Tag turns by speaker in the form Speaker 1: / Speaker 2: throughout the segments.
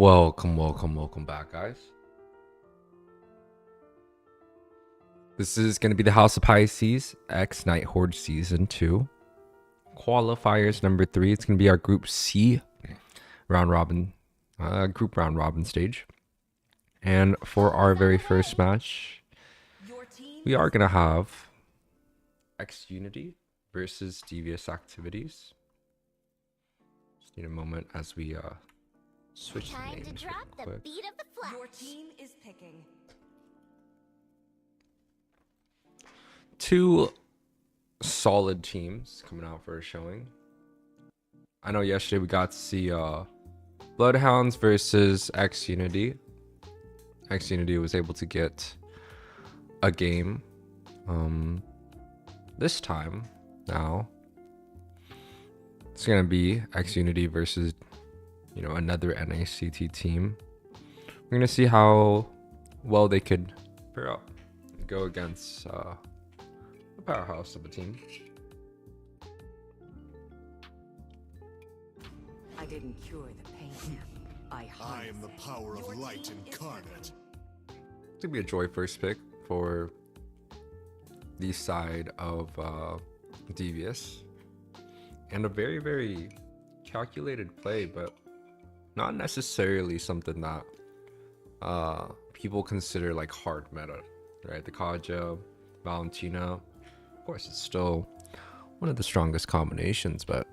Speaker 1: Welcome back, guys. This is going to be the House of Pisces X Night Horde Season 2. Qualifiers number 3. It's going to be our Group C round robin, group round robin stage. And for our very first match, we are going to have X Unity versus Devious Activities. Just need a moment as we switch the names.
Speaker 2: Time to drop the
Speaker 1: quick.
Speaker 2: beat of the flash.
Speaker 3: Your team is picking.
Speaker 1: Two solid teams coming out for a showing. I know yesterday we got to see Bloodhounds versus X Unity. X Unity was able to get a game this time. Now it's gonna be X Unity versus another NACT team. We're gonna see how well they could pair up and go against a powerhouse of a team.
Speaker 3: I didn't cure the pain. I
Speaker 4: am the power of light incarnate.
Speaker 1: It's gonna be a joy first pick for the side of Devious, and a very, very calculated play, but not necessarily something that people consider like hard meta, right? The Kaja, Valentina, of course, it's still one of the strongest combinations, but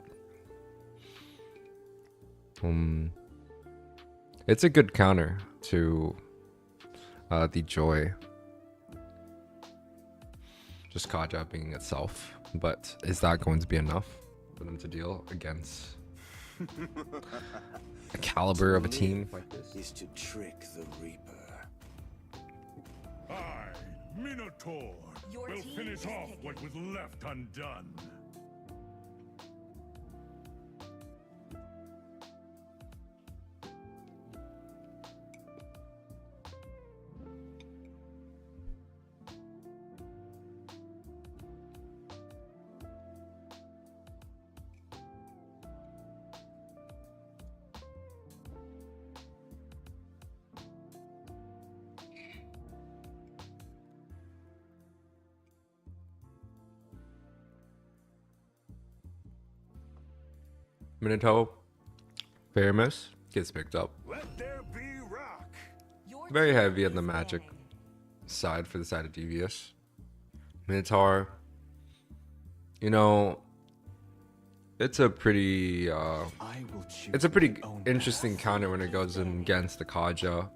Speaker 1: it's a good counter to the Joy. Just Kaja being itself, but is that going to be enough for them to deal against a caliber of a team like this?
Speaker 4: Is to trick the Reaper.
Speaker 5: I, Minotaur,
Speaker 3: Your
Speaker 5: will
Speaker 3: team
Speaker 5: finish
Speaker 3: is
Speaker 5: off
Speaker 3: picking.
Speaker 5: what was left undone.
Speaker 1: Minotaur, Famous gets picked up.
Speaker 5: Let there be rock.
Speaker 3: Your
Speaker 1: Very
Speaker 3: team
Speaker 1: heavy on
Speaker 3: is
Speaker 1: the magic
Speaker 3: banning.
Speaker 1: side for the side of Devious. Minotaur, it's a pretty
Speaker 4: I will choose
Speaker 1: it's a pretty
Speaker 4: my own
Speaker 1: interesting
Speaker 4: path.
Speaker 1: counter when it goes in against the Kaja,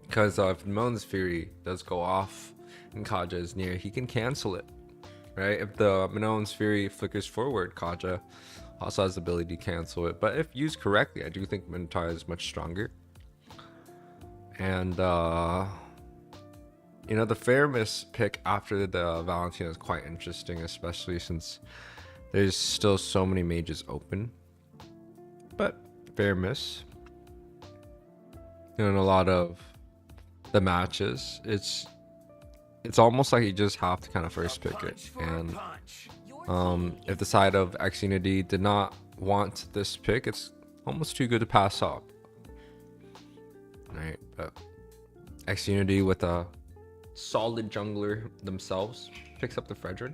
Speaker 1: because if Malone's Fury does go off and Kaja is near, he can cancel it, right? If the Malone's Fury flickers forward, Kaja also has the ability to cancel it. But if used correctly, I do think Minotaur is much stronger. And the Fairness pick after the Valentina is quite interesting, especially since there's still so many mages open. But Fairness, in a lot of the matches, it's almost like you just have to kind of first pick it. And
Speaker 3: Your team
Speaker 1: if the side of X Unity did not want this pick, it's almost too good to pass up. Right, but X Unity with a solid jungler themselves picks up the Fredrin.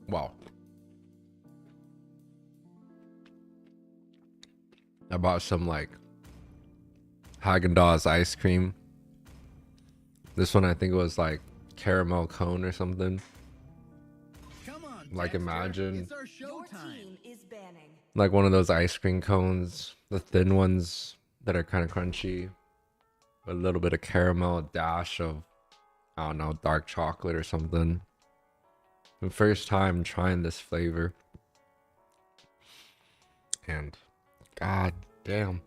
Speaker 1: Wow. I bought some like Haagen-Dazs ice cream. This one I think it was like caramel cone or something.
Speaker 6: Come on,
Speaker 1: Like,
Speaker 6: Dexter.
Speaker 1: imagine-
Speaker 6: It's our
Speaker 3: Your
Speaker 6: showtime.
Speaker 3: team is banning.
Speaker 1: Like one of those ice cream cones, the thin ones that are kind of crunchy. A little bit of caramel, a dash of, I don't know, dark chocolate or something. The first time trying this flavor. And god damn.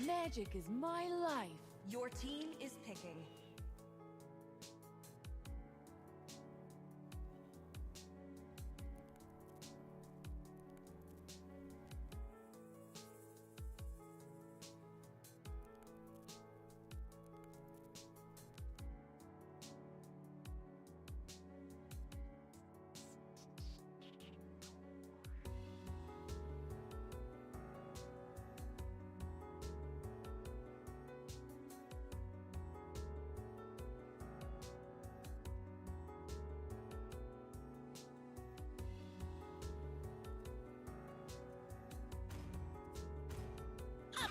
Speaker 7: Magic is my life.
Speaker 3: Your team is picking.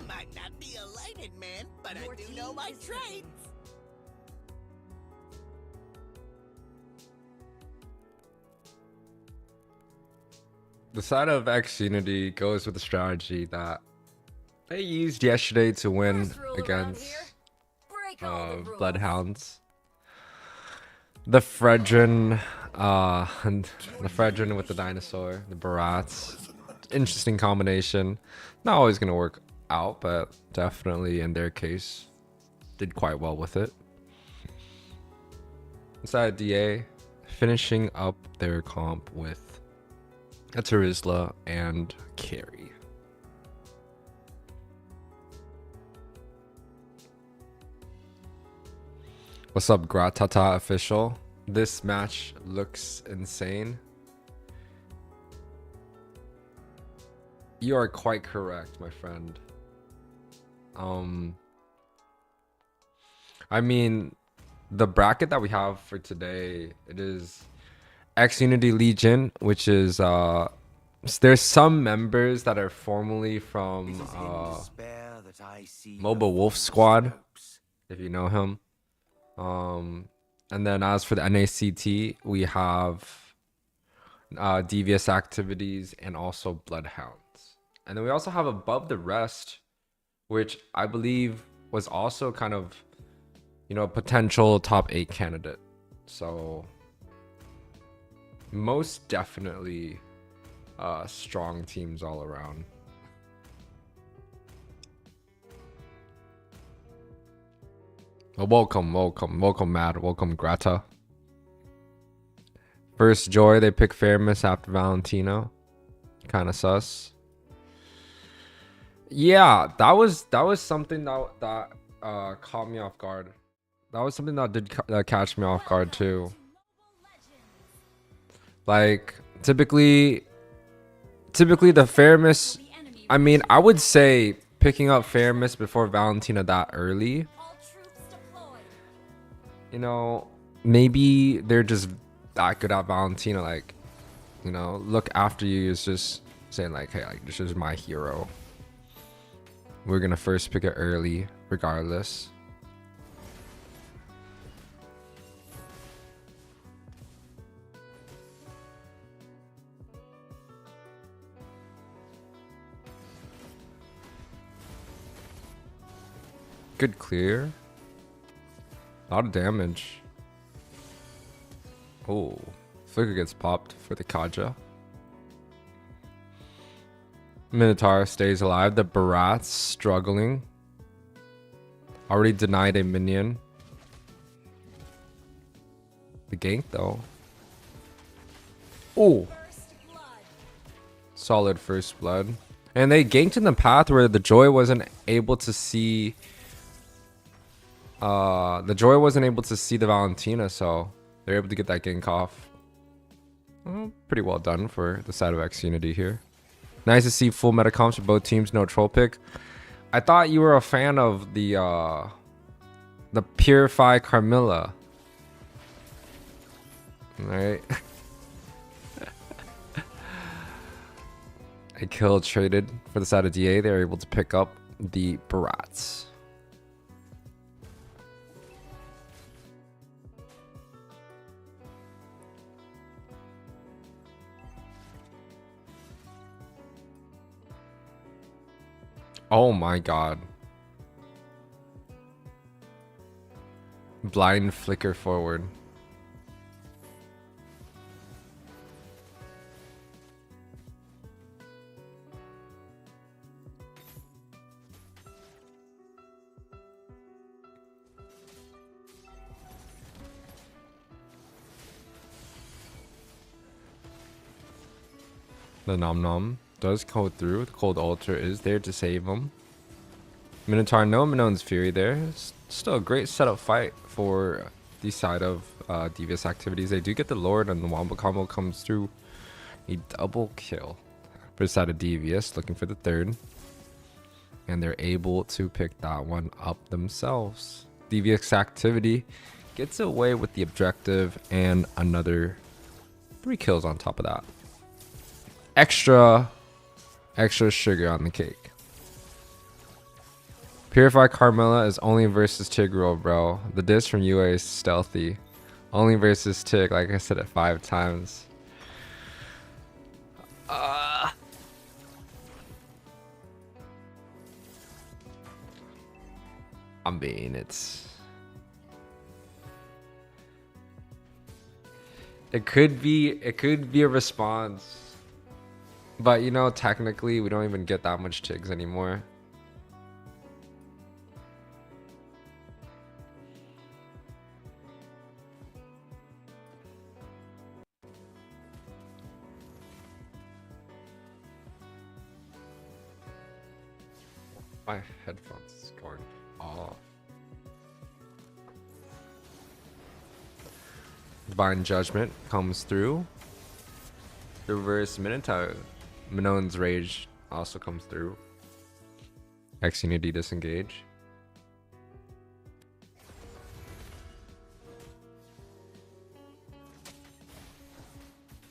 Speaker 2: might not be a lighted man, but
Speaker 3: Your
Speaker 2: I do
Speaker 3: team
Speaker 2: know my
Speaker 3: is picking.
Speaker 2: trades.
Speaker 1: The side of X Unity goes with the strategy that they used yesterday to win
Speaker 3: First rule around
Speaker 1: against
Speaker 3: here, break all the rules.
Speaker 1: Bloodhounds. The Fredrin, and the Fredrin with the dinosaur, the Barats. Interesting combination. Not always gonna work out, but definitely in their case, did quite well with it. Inside DA, finishing up their comp with a Terizla and Carry. What's up, Gratata official? This match looks insane. You are quite correct, my friend. I mean, the bracket that we have for today, it is X Unity Legion, which is there's some members that are formerly from Mobile Wolf Squad, if you know him. And then as for the NACT, we have Devious Activities and also Bloodhounds. And then we also have Above the Rest, which I believe was also kind of, you know, a potential top 8 candidate. So most definitely strong teams all around. Oh, welcome, Mad, welcome, Grata. First Joy, they pick Fairness after Valentino. Kind of sus. Yeah, that was something that caught me off guard. That was something that did catch me off guard too. Like typically the Fairness, I mean, I would say picking up Fairness before Valentina that early, you know, maybe they're just that good at Valentina. Like, you know, look after you is just saying like, hey, like this is my hero. We're gonna first pick it early regardless. Good clear. A lot of damage. Oh, Flicker gets popped for the Kaja. Minotaur stays alive. The Barats struggling. Already denied a minion. The gank though. Oh, solid first blood. And they ganked in the path where the Joy wasn't able to see. The Joy wasn't able to see the Valentina, so they're able to get that gank off. Well, pretty well done for the side of X Unity here. Nice to see full meta comps for both teams, no troll pick. I thought you were a fan of the Purify Carmilla. Alright. I kill traded for the side of DA. They were able to pick up the Barats. Oh my god. Blind flicker forward. The Nom Nom does go through. The Cold Altar is there to save him. Minotaur, no Minone's Fury there. It's still a great setup fight for the side of Devious Activities. They do get the Lord, and the Wombo combo comes through. A double kill for the side of Devious, looking for the third. And they're able to pick that one up themselves. Devious Activity gets away with the objective and another 3 kills on top of that. Extra sugar on the cake. Purify Carmilla is only versus Tigreal, bro. The disc from UA is stealthy. Only versus Tig, like I said it 5 times. I mean, it could be a response. But you know, technically we don't even get that much Tigs anymore. My headphones is going off. Divine Judgment comes through. The reverse Minotaur. Minon's Rage also comes through. X Unity disengage.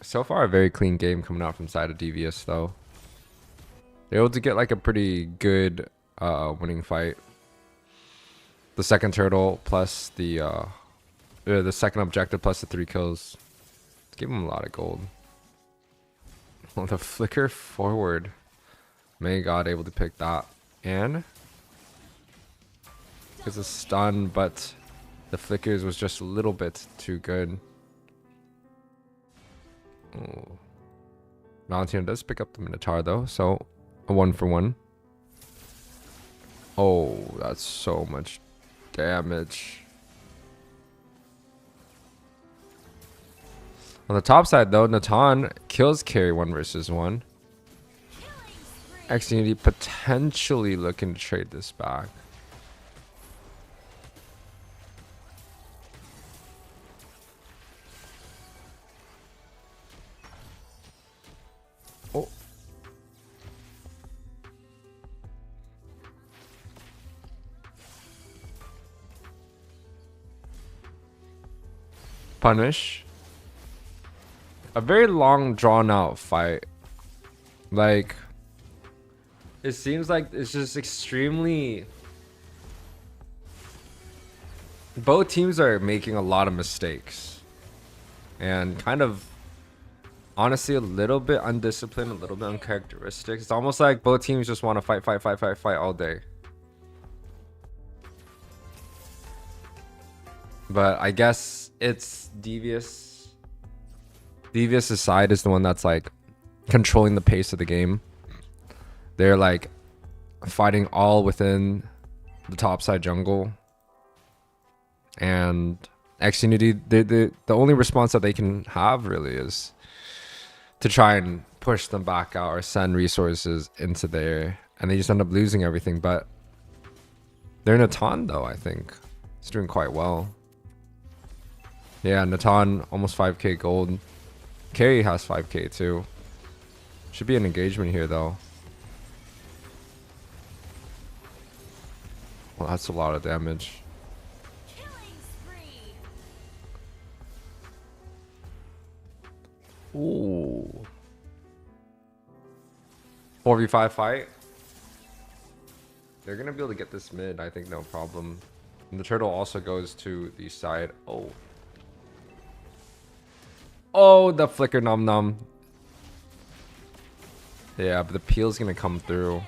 Speaker 1: So far, a very clean game coming out from side of Devious, though. They're able to get like a pretty good winning fight. The second turtle plus the second objective plus the 3 kills. Give him a lot of gold. Oh, the flicker forward. May God able to pick that. And it's a stun, but the flickers was just a little bit too good. Oh. Valentino does pick up the Minotaur though, so a 1-for-1. Oh, that's so much damage. On the top side though, Natan kills carry 1 versus 1. X Unity potentially looking to trade this back. Oh. Punish. A very long drawn out fight. Like, it seems like it's just extremely, both teams are making a lot of mistakes and kind of honestly a little bit undisciplined, a little bit uncharacteristic. It's almost like both teams just want to fight all day. But I guess it's Devious. Devious' side is the one that's like controlling the pace of the game. They're like fighting all within the top side jungle. And X Unity, the only response that they can have really is to try and push them back out or send resources into there. And they just end up losing everything. But they're Natan though, I think. He's doing quite well. Yeah, Natan almost 5k gold. Carry has 5k too. Should be an engagement here though. Well, that's a lot of damage. Ooh. 4v5 fight. They're gonna be able to get this mid, I think, no problem. And the turtle also goes to the side. Oh. Oh, the flicker nom nom. Yeah, but the peel's gonna come through.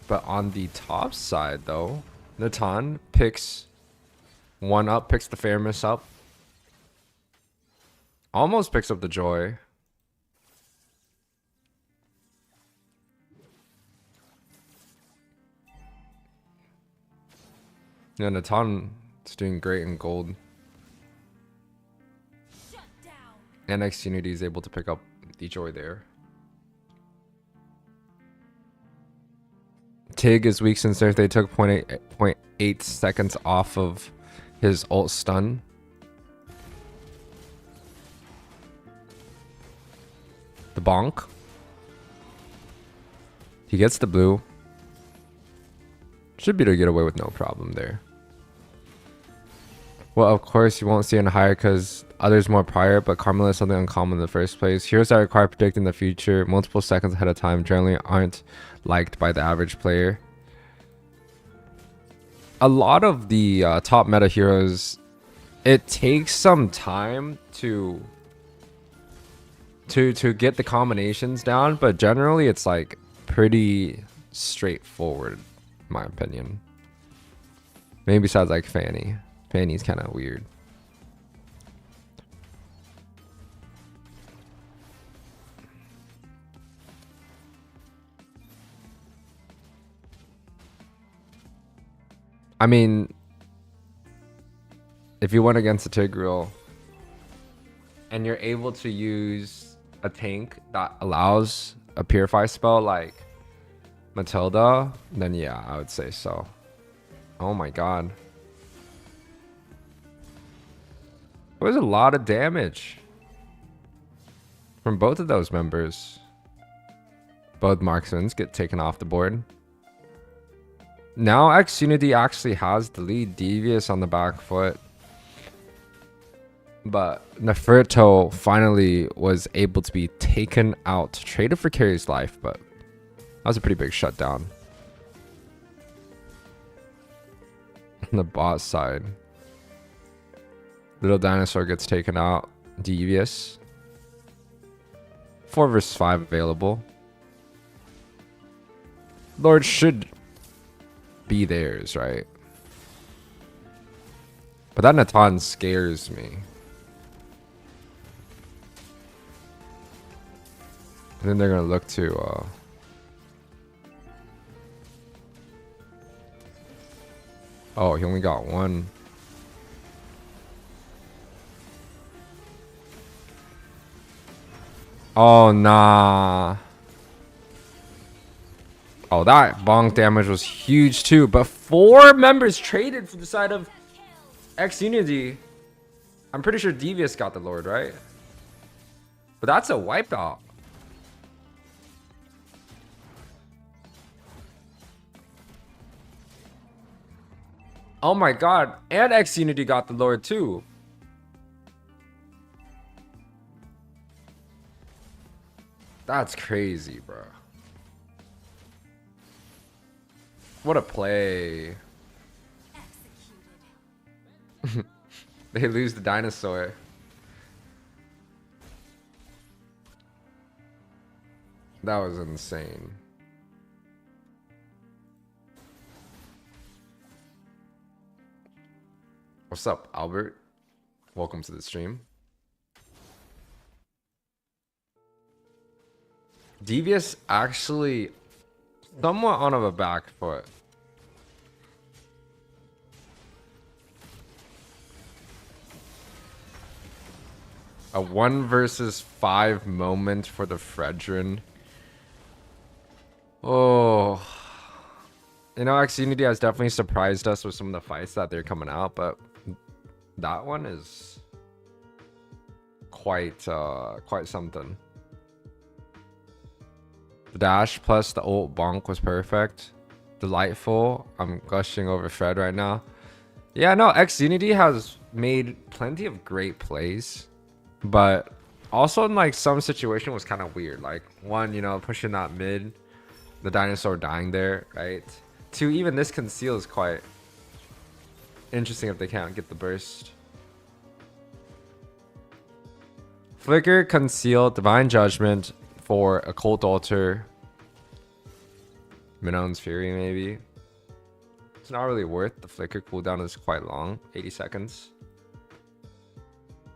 Speaker 1: But on the top side, though, Natan picks one up, picks the Fairness up. Almost picks up the Joy. Yeah, Natan is doing great in gold. And X Unity is able to pick up the Joy there. Tig is weak since they took 0.8 seconds off of his ult stun. The bonk. He gets the blue. Should be able to get away with no problem there. Well, of course, you won't see it higher because others more prior, but Carmel is something uncommon in the first place. Heroes that require predicting the future multiple seconds ahead of time generally aren't liked by the average player. A lot of the top meta heroes, it takes some time to get the combinations down, but generally it's like pretty straightforward, in my opinion. Maybe besides like Fanny. Fanny's kind of weird. I mean, if you went against a Tigreal and you're able to use a tank that allows a purify spell like Matilda, then yeah, I would say so. Oh my god. There was a lot of damage from both of those members. Both marksmen get taken off the board. Now X Unity actually has the lead. Devious on the back foot. But Neferto finally was able to be taken out. Traded for Carrie's life, but that was a pretty big shutdown. On the bot side. Little Dinosaur gets taken out. Devious. 4 versus 5 available. Lord should be theirs, right? But that Natan scares me. And then they're gonna look to oh, he only got one. Oh, nah. Oh, that bonk damage was huge too. But 4 members traded from the side of X Unity. I'm pretty sure Devious got the Lord, right? But that's a wipeout. Oh my god. And X Unity got the Lord too. That's crazy, bro. What a play. They lose the dinosaur. That was insane. What's up, Albert? Welcome to the stream. Devious actually somewhat on of a back foot. A 1 versus 5 moment for the Fredrin. Oh. You know, X Unity has definitely surprised us with some of the fights that they're coming out, but that one is quite something. The dash plus the ult bonk was perfect. Delightful. I'm gushing over Fred right now. Yeah, no, X Unity has made plenty of great plays, but also in like some situation was kind of weird. Like 1, you know, pushing that mid, the dinosaur dying there, right? 2, even this conceal is quite interesting if they can't get the burst. Flicker, conceal, divine judgment for occult altar. Minon's fury maybe. It's not really worth the flicker. Cooldown is quite long, 80 seconds.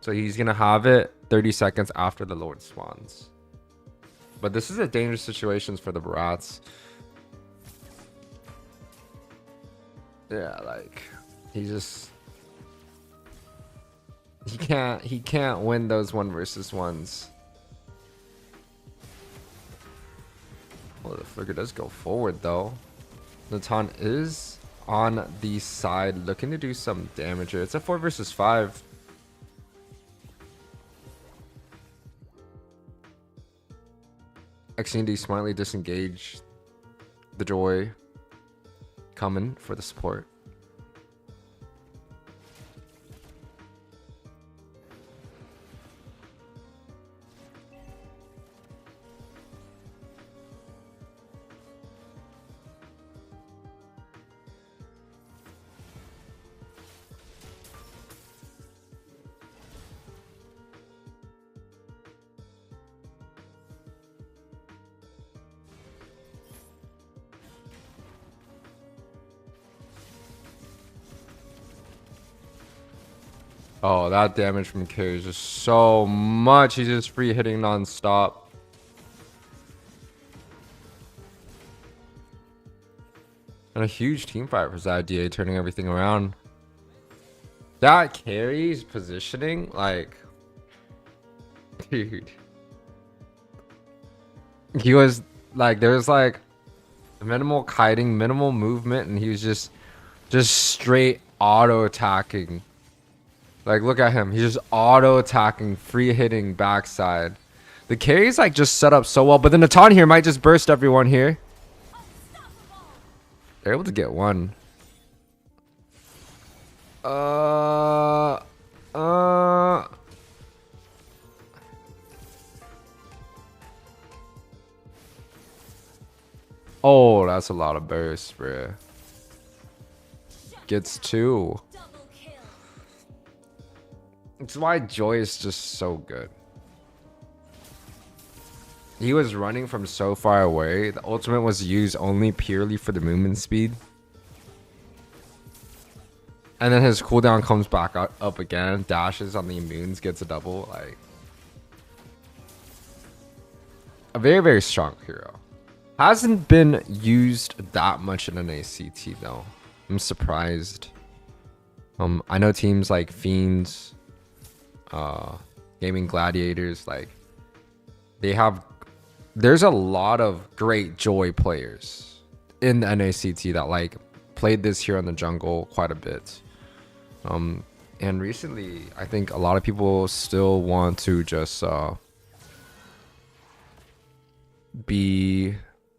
Speaker 1: So he's gonna have it 30 seconds after the Lord spawns. But this is a dangerous situation for the Barats. Yeah, like he can't win those 1 versus 1s. Well, the flicker does go forward though. Natan is on the side looking to do some damage here. It's a 4 versus 5. XND smartly disengaged the joy coming for the support. Oh, that damage from carry is just so much. He's just free hitting non-stop. And a huge team fight for ZDA, turning everything around. That carry's positioning, like, dude. He was like, there was like minimal kiting, minimal movement, and he was just straight auto attacking. Like, look at him. He's just auto attacking, free hitting backside. The carry's like just set up so well, but then the taunt here might just burst everyone here. They're able to get one. Oh, that's a lot of burst, bruh. Gets two. It's why Joy is just so good. He was running from so far away. The ultimate was used only purely for the movement speed. And then his cooldown comes back up again. Dashes on the immunes, gets a double. Like, a very, very strong hero. Hasn't been used that much in an ACT though. I'm surprised. I know teams like Fiends, Gaimin, Gladiators, like there's a lot of great Joy players in the NACT that like played this here in the jungle quite a bit. And recently I think a lot of people still want to just be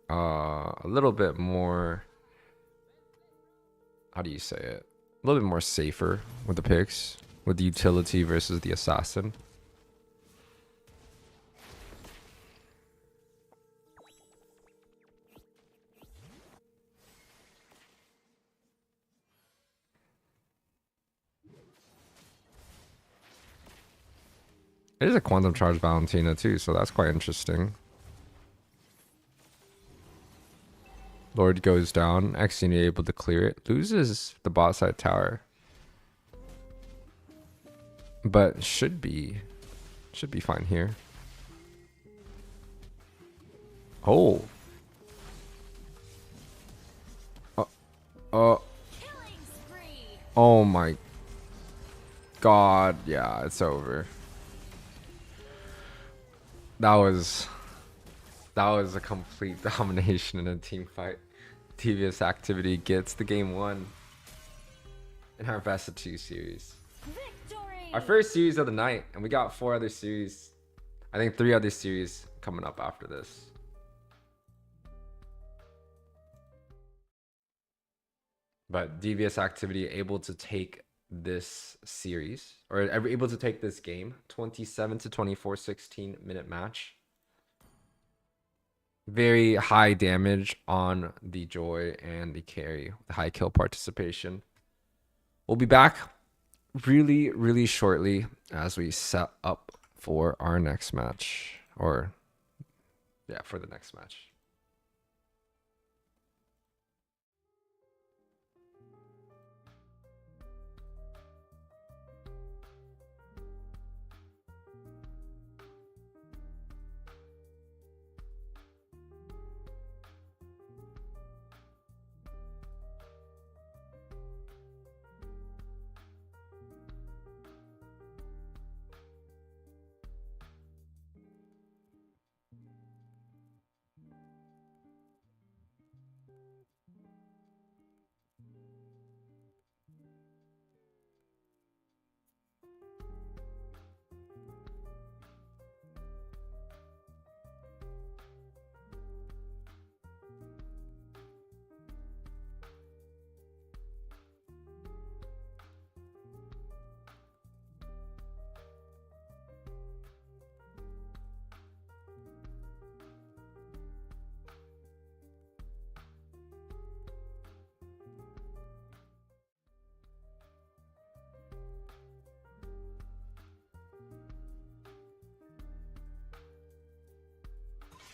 Speaker 1: a little bit more, how do you say it, a little bit more safer with the picks, with the utility versus the assassin. It is a quantum charge Valentina too, so that's quite interesting. Lord goes down. Xenia able to clear it. Loses the bot side tower. But should be fine here. Oh. Oh my god. Yeah, it's over. That was a complete domination in a team fight. Devious activity gets the game one in our best of 2 series.
Speaker 3: Victory!
Speaker 1: Our first series of the night, and we got 4 other series. I think 3 other series coming up after this. But Devious activity able to take this series, or able to take this game, 27 to 24, 16-minute match. Very high damage on the Joy and the carry, the high kill participation. We'll be back really, really shortly as we set up for our next match, or yeah, for the next match.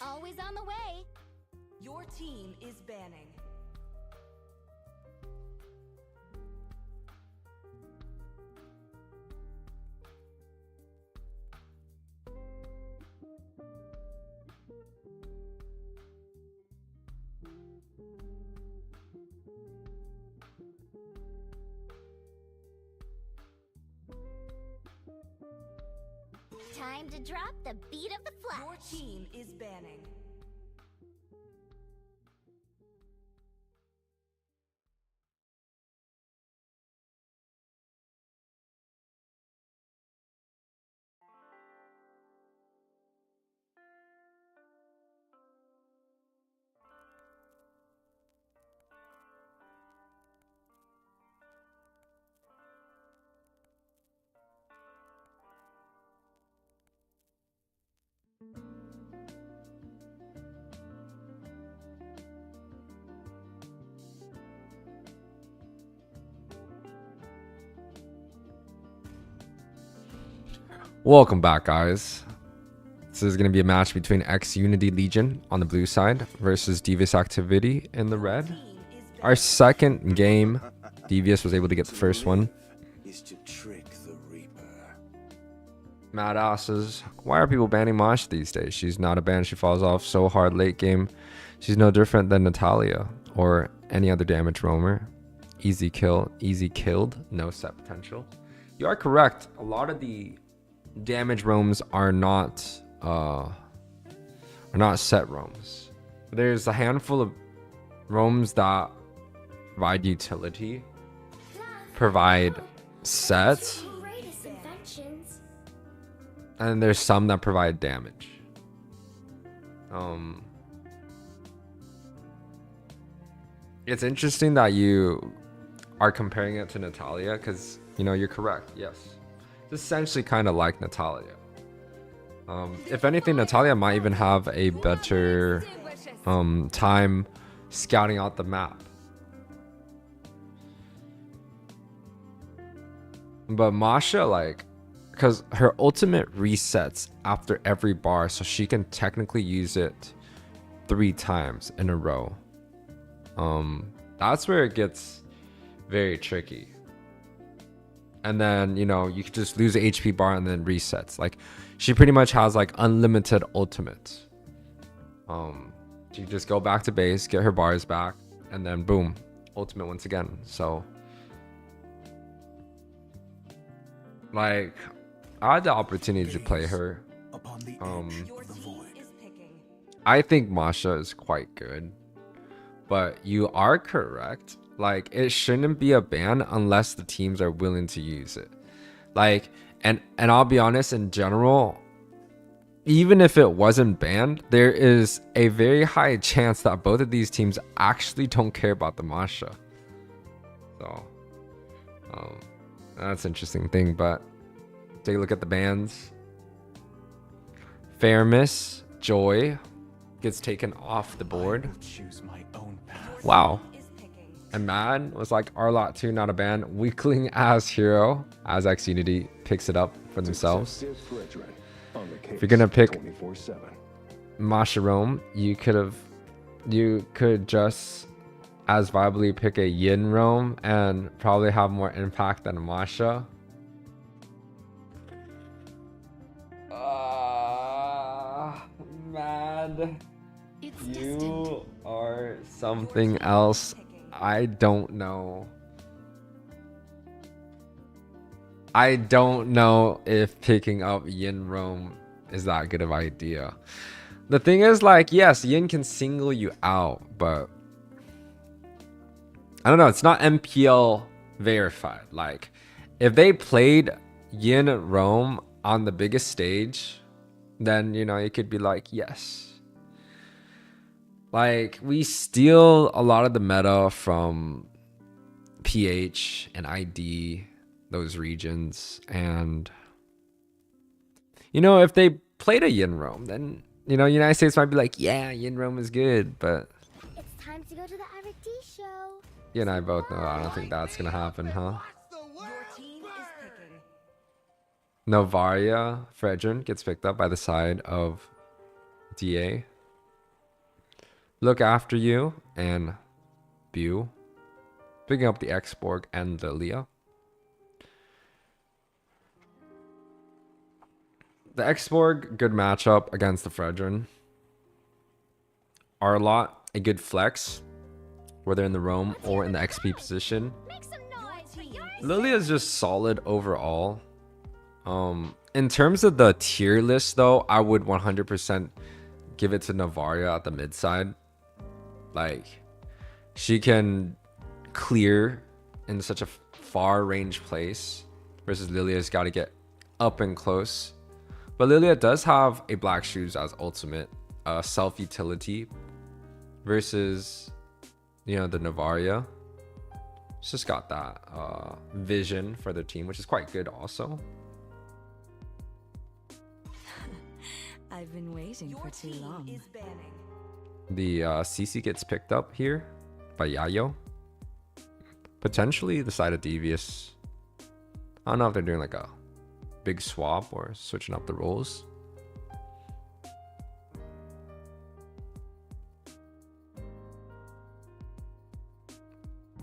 Speaker 3: Always on the way. Your team is banning.
Speaker 8: Time to drop the beat of the flash.
Speaker 3: Your team is banning.
Speaker 1: Welcome back, guys. This is going to be a match between X Unity Legion on the blue side versus Devious Activity in the red. Our second game, Devious was able to get the first one.
Speaker 4: Is to trick the Reaper.
Speaker 1: Mad asses. Why are people banning Mosh these days? She's not a ban. She falls off so hard late game. She's no different than Natalia or any other damage roamer. Easy kill, easy killed, no set potential. You are correct. A lot of the damage roams are not set roams. There's a handful of roams that provide utility, provide sets, and there's some that provide damage. It's interesting that you are comparing it to Natalia because, you know, you're correct. Yes. It's essentially kind of like Natalia. If anything, Natalia might even have a better time scouting out the map. But Masha, like, because her ultimate resets after every bar, so she can technically use it 3 times in a row. That's where it gets very tricky. And then, you know, you could just lose the HP bar and then resets. Like, she pretty much has like unlimited ultimates. She just go back to base, get her bars back, and then boom, ultimate once again. So, like, I had the opportunity to play her.
Speaker 4: Upon the edge of the void.
Speaker 1: I think Masha is quite good, but you are correct. Like, it shouldn't be a ban unless the teams are willing to use it. Like, and I'll be honest, in general, even if it wasn't banned, there is a very high chance that both of these teams actually don't care about the Masha. So, that's an interesting thing. But take a look at the bans. Fairness, Joy gets taken off the board.
Speaker 4: Choose my own path.
Speaker 1: Wow. And Mad was like, Arlot 2, not a ban. Weakling as hero, as X Unity picks it up for themselves. If you're gonna pick Masha Roam, you could just as viably pick a Yin Roam and probably have more impact than Masha. Mad. You are something else. I don't know. I don't know if picking up Yin Roam is that good of an idea. The thing is, like, yes, Yin can single you out, but I don't know. It's not MPL verified. Like, if they played Yin Roam on the biggest stage, then, you know, it could be like, yes. Like, we steal a lot of the meta from PH and ID, those regions. And, you know, if they played a Yin Roam, then, you know, United States might be like, yeah, Yin Roam is good. But
Speaker 8: It's time to go to the RT show.
Speaker 1: you and I both know I don't think that's going to happen, huh?
Speaker 3: Your team is picking.
Speaker 1: Novaria Fredrin gets picked up by the side of DA. Look After You and Bu picking up the X-Borg and the Leah. The Xborg, good matchup against the Fredrin. Arlott, a good flex, whether in the roam or in the XP position.
Speaker 8: Make some noise for yours.
Speaker 1: Lilia is just solid overall. In terms of the tier list, though, I would 100% give it to Navaria at the mid side. Like, she can clear in such a far range place, versus Lilia's got to get up and close. But Lilia does have a Black Shoes as ultimate, self utility, versus, you know, the Navaria. It's just got that vision for the team, which is quite good also.
Speaker 3: I've been waiting for too long.
Speaker 7: Is banning.
Speaker 1: The CC gets picked up here by Yayo. Potentially the side of Devious. I don't know if they're doing like a big swap or switching up the roles.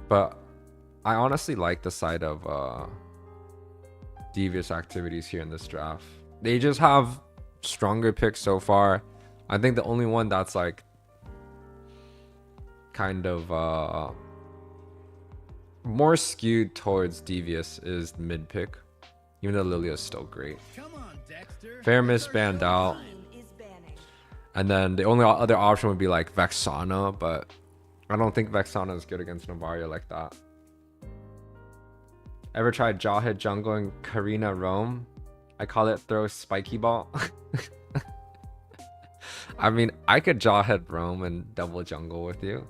Speaker 1: But I honestly like the side of Devious activities here in this draft. They just have stronger picks so far. I think the only one that's like kind of more skewed towards Devious is mid pick, even though Lilia is still great.
Speaker 6: Come on, Dexter.
Speaker 1: Fairness banned out,
Speaker 7: Is banning.
Speaker 1: and then the only other option would be like Vexana, but I don't think Vexana is good against Navaria like that. Ever tried Jawhead jungle and Karina roam? I call it throw spiky ball. I mean, I could Jawhead roam and double jungle with you.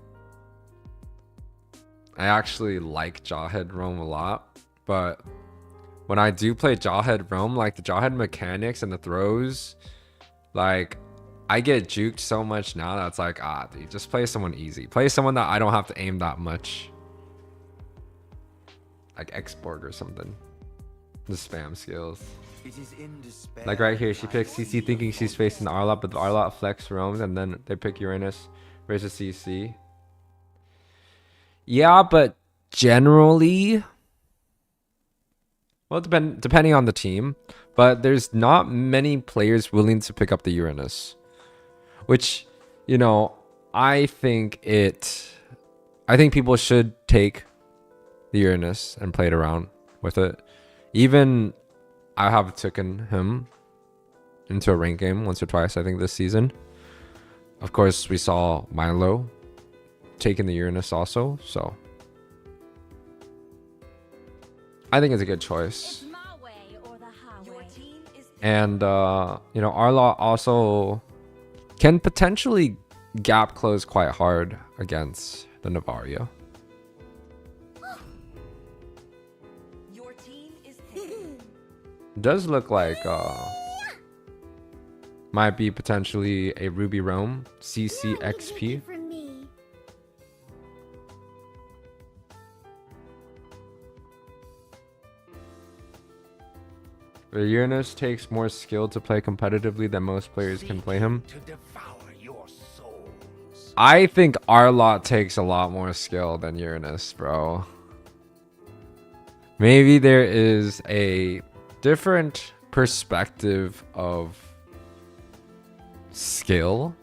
Speaker 1: I actually like Jawhead roam a lot, but when I do play Jawhead roam, like the Jawhead mechanics and the throws, like I get juked so much now that's like, dude, just play someone easy. Play someone that I don't have to aim that much. Like Xborg or something. The spam skills.
Speaker 4: It is in despair.
Speaker 1: Like right here, she picks CC thinking she's facing the Arlott, but the Arlott flex roams, and then they pick Uranus versus CC. Yeah, but generally, well, depending on the team, but there's not many players willing to pick up the Uranus, which, you know, I think people should take the Uranus and play it around with it. Even I have taken him into a rank game once or twice, I think, this season. Of course, we saw Milo taking the Uranus also, so I think it's a good choice.
Speaker 8: It's my way or the
Speaker 7: Your
Speaker 8: highway.
Speaker 7: team is
Speaker 1: And you know, Arlott also can potentially gap close quite hard against the Navaria.
Speaker 7: Your team is banning.
Speaker 1: Does look like might be potentially a Ruby Roam CCXP.
Speaker 8: For me.
Speaker 1: The Uranus takes more skill to play competitively than most players can play him.
Speaker 5: To devour your souls.
Speaker 1: I think Arlott takes a lot more skill than Uranus, bro. Maybe there is a different perspective of skill,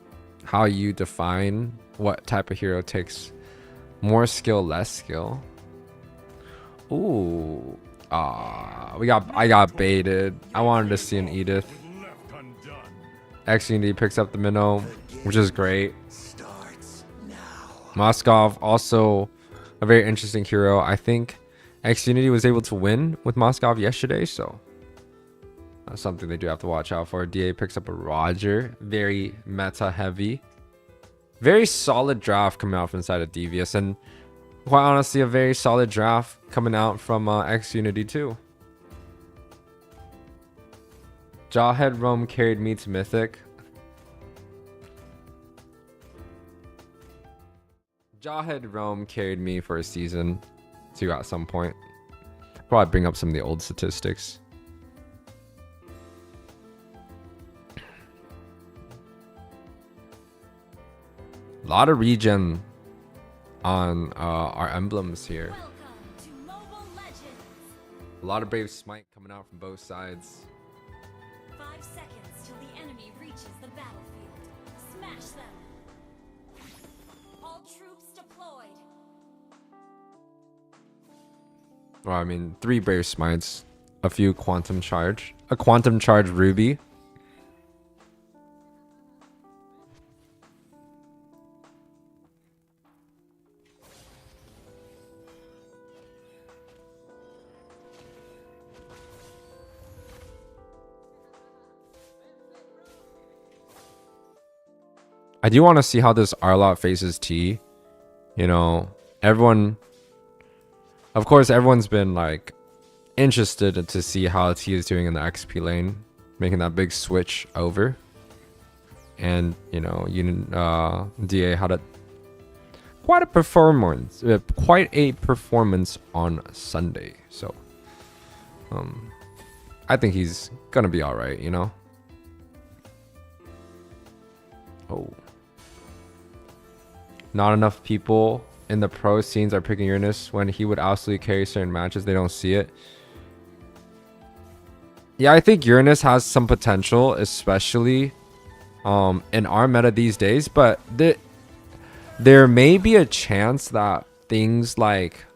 Speaker 1: how you define what type of hero takes more skill, less skill. Ooh, I got baited. I wanted to see an Edith.
Speaker 5: Left undone.
Speaker 1: Xunity picks up the minnow, which is great.
Speaker 4: Starts now.
Speaker 1: Moskov also a very interesting hero. I think Xunity was able to win with Moskov yesterday, so that's something they do have to watch out for. DA picks up a Roger, very meta heavy. Very solid draft coming out from the side of Devious, and quite honestly, a very solid draft coming out from Xunity too. Jawhead Roam carried me to Mythic. Jawhead Roam carried me for a season too at some point. Probably bring up some of the old statistics. A lot of regen on our emblems here.
Speaker 8: Welcome to Mobile Legends.
Speaker 1: A lot of Brave Smite coming out from both sides.
Speaker 3: 5
Speaker 8: 5 seconds till the enemy reaches the battlefield. Smash them. All troops deployed.
Speaker 1: Well, I mean, 3 Brave Smites, a few Quantum Charge, a Quantum Charge Ruby. I do want to see how this Arlot faces T. You know, everyone, of course, everyone's been like interested to see how T is doing in the XP lane, making that big switch over. And you know, DA had quite a performance on Sunday. So, I think he's gonna be all right. You know. Oh. Not enough people in the pro scenes are picking Uranus when he would absolutely carry certain matches. They don't see it. Yeah, I think Uranus has some potential, especially in our meta these days. But there may be a chance that things like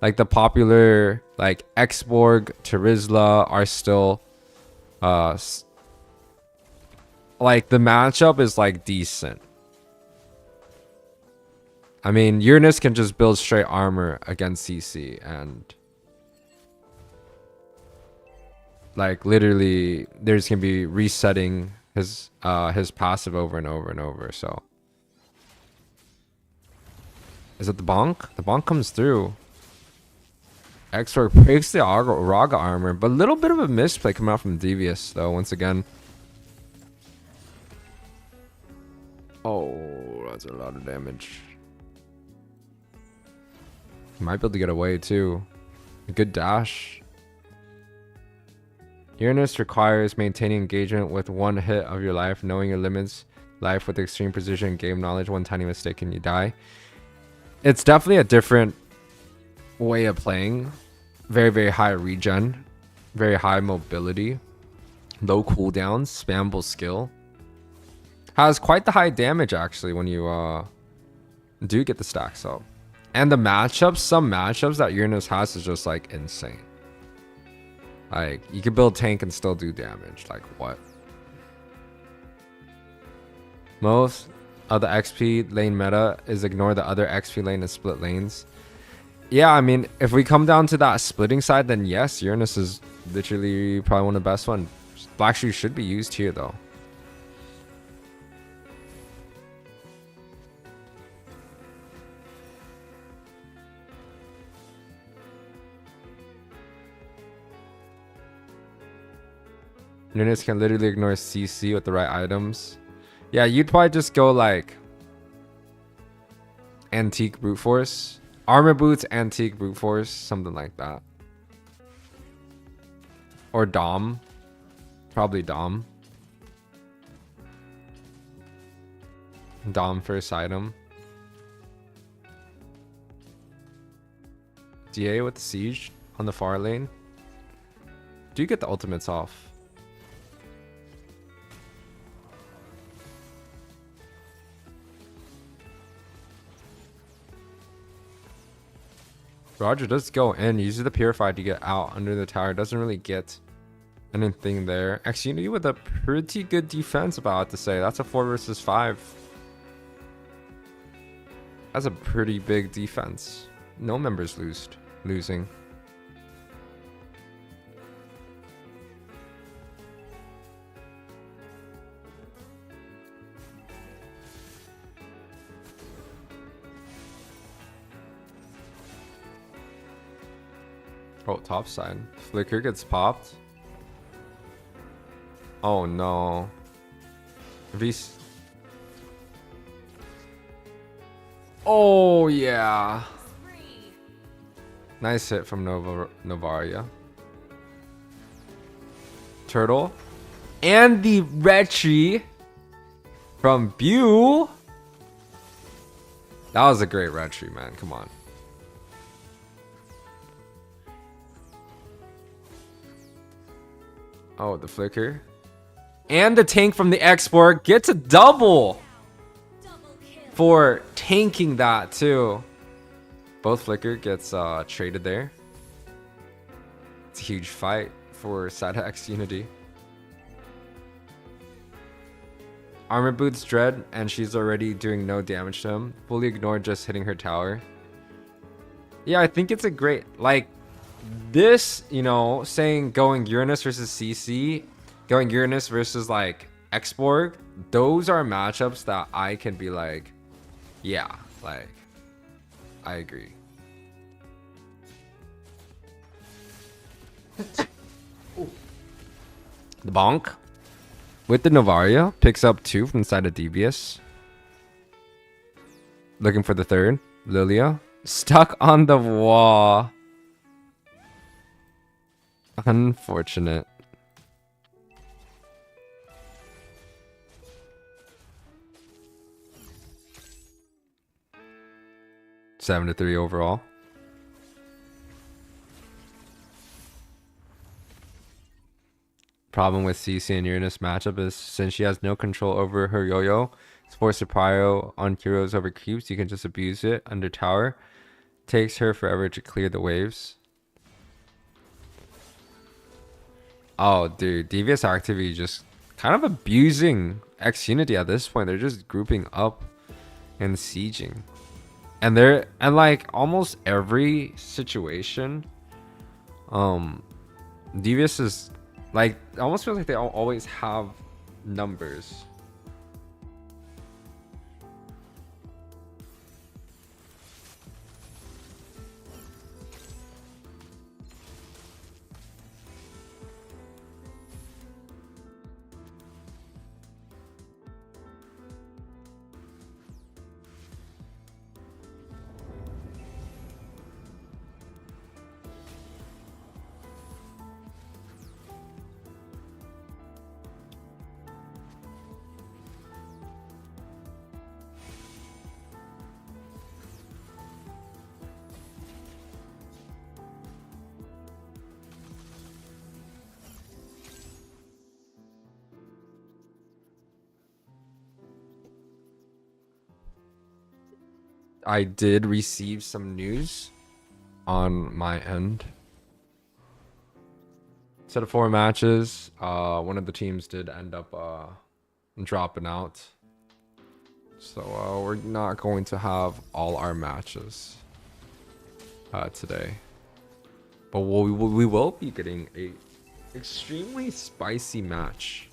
Speaker 1: the popular like Xborg, Terizla are still like the matchup is like decent. I mean, Uranus can just build straight armor against CC and like literally there's gonna be resetting his passive over and over and over. So is it the bonk? The bonk comes through. X-Work breaks the Raga armor, but a little bit of a misplay coming out from Devious though once again. Oh, that's a lot of damage. He might be able to get away too. A good dash. Uranus requires maintaining engagement with one hit of your life, knowing your limits, life with extreme precision and game knowledge. One tiny mistake and you die. It's definitely a different way of playing. Very, very high regen. Very high mobility. Low cooldowns. Spammable skill. Has quite the high damage actually when you do get the stacks up. And the matchups, some matchups that Uranus has is just like insane. Like you can build tank and still do damage. Like what? Most of the XP lane meta is ignore the other XP lane and split lanes. Yeah, I mean, if we come down to that splitting side, then yes, Uranus is literally probably one of the best ones. Black Shoes should be used here though. Uranus can literally ignore CC with the right items. Yeah, you'd probably just go like Antique Brute Force. Armor Boots, Antique Brute Force, something like that. Or Dom. Probably Dom. Dom first item. DA with the Siege on the far lane. Do you get the ultimates off? Roger does go in, uses the Purified to get out under the tower. Doesn't really get anything there. Actually, with a pretty good defense, about to say. That's a 4 versus 5. That's a pretty big defense. No members losing. Oh, top side. Flicker gets popped. Oh no. Oh yeah. Nice hit from Novaria. Turtle. And the retry from Bew. That was a great retry, man. Come on. Oh, the flicker. And the tank from the export gets a double
Speaker 8: Double kill.
Speaker 1: for tanking that too. Both Flicker gets traded there. It's a huge fight for side X Unity. Armor boots Dread, and she's already doing no damage to him. Fully ignored just hitting her tower. Yeah, I think it's a great, like, this, you know, saying going Uranus versus CC, going Uranus versus, like, Xborg, those are matchups that I can be like, yeah, like, I agree. The bonk with the Novaria picks up 2 from the side of Devious. Looking for the third. Lilia stuck on the wall. Unfortunate. 7-3 overall. Problem with CC and Uranus matchup is since she has no control over her yo-yo, it's forced to prio on heroes over creeps. You can just abuse it under tower. Takes her forever to clear the waves. Oh, dude, Devious activity just kind of abusing X Unity at this point. They're just grouping up and sieging, and like almost every situation, Devious is like, it almost feels like they always have numbers. I did receive some news on my end. Instead of 4 matches, one of the teams did end up dropping out. So we're not going to have all our matches today. But we will be getting a extremely spicy match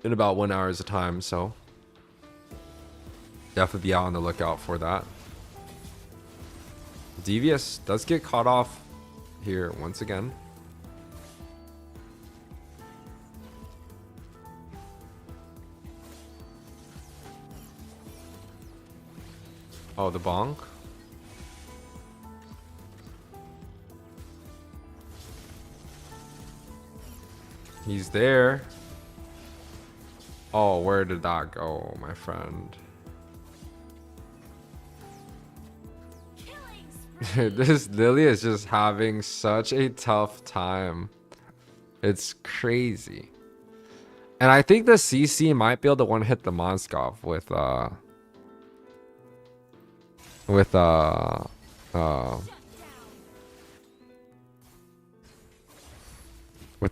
Speaker 1: in about 1 hour at a time, so definitely be out on the lookout for that. Devious does get caught off here once again. Oh, the bonk. He's there. Oh, where did that go, my friend? This Lily is just having such a tough time. It's crazy. And I think the CC might be able to one hit the Monskov with the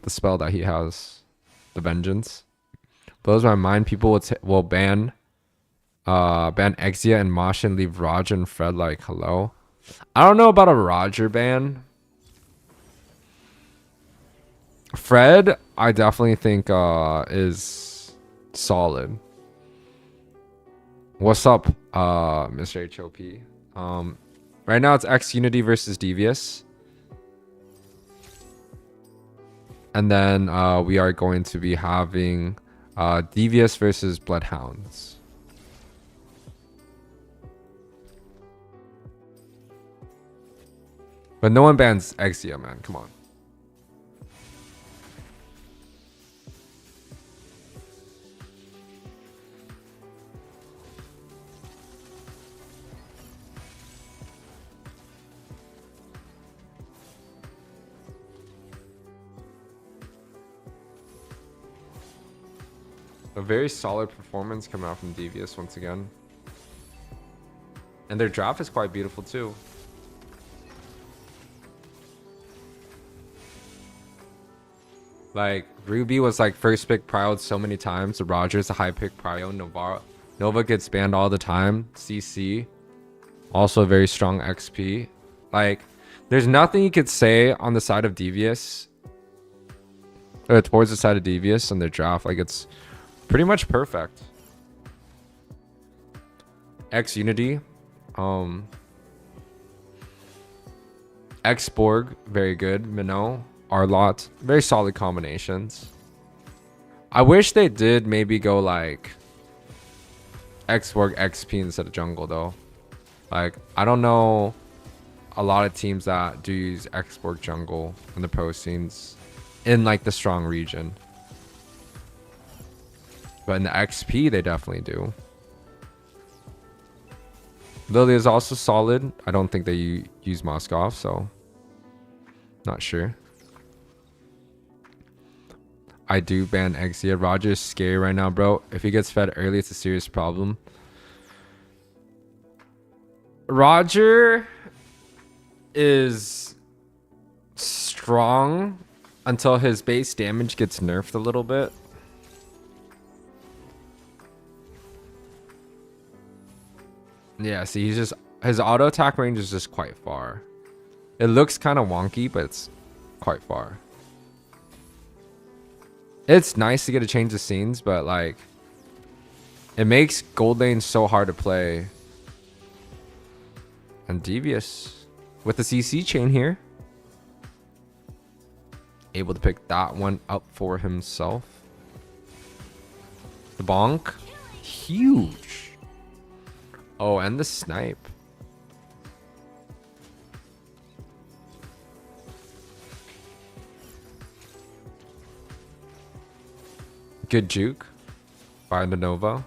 Speaker 1: spell that he has, the Vengeance. Blows my mind. People will ban Exia and Masha and leave Roger and Fred like hello. I don't know about a Roger ban. Fred, I definitely think is solid. What's up, Mr. HOP? Right now it's X Unity versus Devious. And then we are going to be having Devious versus Bloodhounds. But no one bans Exia, man. Come on. A very solid performance coming out from Devious once again. And their draft is quite beautiful too. Like, Ruby was like first pick prioed so many times. Roger's a high pick prio. Nova gets banned all the time. CC. Also a very strong XP. Like, there's nothing you could say on the side of Devious. Or towards the side of Devious in their draft. Like, it's pretty much perfect. X Unity. X Borg, very good. Minnow, Arlott, very solid combinations. I wish they did maybe go like X Borg XP instead of jungle though. Like, I don't know a lot of teams that do use X Borg jungle in the pro scenes in like the strong region. But in the XP, they definitely do. Lily is also solid. I don't think they use Moskov, so not sure. I do ban Exia. Roger's scary right now, bro. If he gets fed early, it's a serious problem. Roger is strong until his base damage gets nerfed a little bit. Yeah, see, he's just, his auto attack range is just quite far. It looks kind of wonky, but it's quite far. It's nice to get a change of scenes, but like, it makes gold lane so hard to play. And Devious with the CC chain here, able to pick that one up for himself. The bonk, huge. Oh, and the snipe. Good juke by the Nova.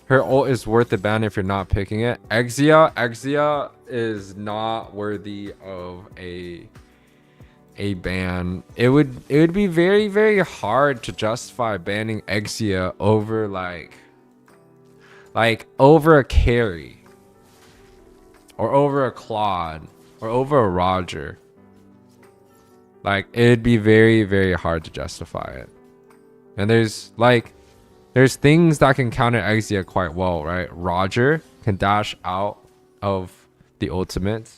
Speaker 1: Her ult is worth the ban if you're not picking it. Exia is not worthy of a ban. It would be very, very hard to justify banning Exia over like over a carry or over a Claude or over a Roger. Like, it'd be very, very hard to justify it. And there's things that can counter Exia quite well, right? Roger can dash out of the ultimate.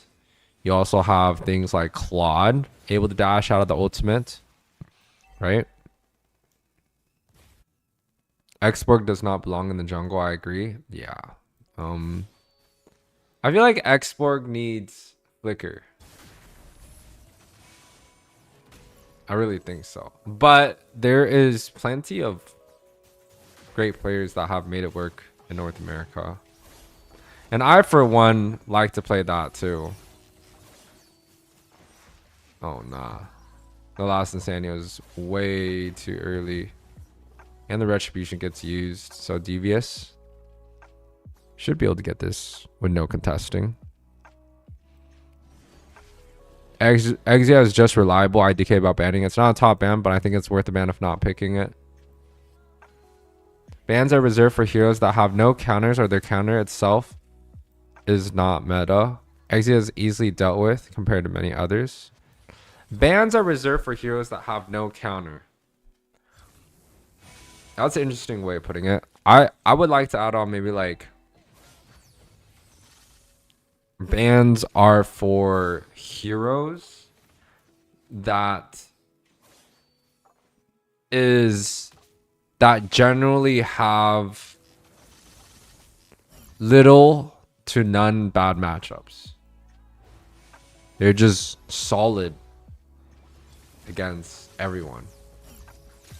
Speaker 1: You also have things like Claude able to dash out of the ultimate, right? Xborg does not belong in the jungle. I agree. Yeah. I feel like Xborg needs Flicker. I really think so. But there is plenty of great players that have made it work in North America. And I, for one, like to play that too. Oh, nah. The last Insanity is way too early. And the Retribution gets used. So Devious should be able to get this with no contesting. Exia is just reliable. IDK about banning. It's not a top ban, but I think it's worth a ban if not picking it. Bans are reserved for heroes that have no counters or their counter itself is not meta. Exia is easily dealt with compared to many others. Bans are reserved for heroes that have no counter. That's an interesting way of putting it. I would like to add on maybe like bans are for heroes that generally have little to none bad matchups. They're just solid against everyone.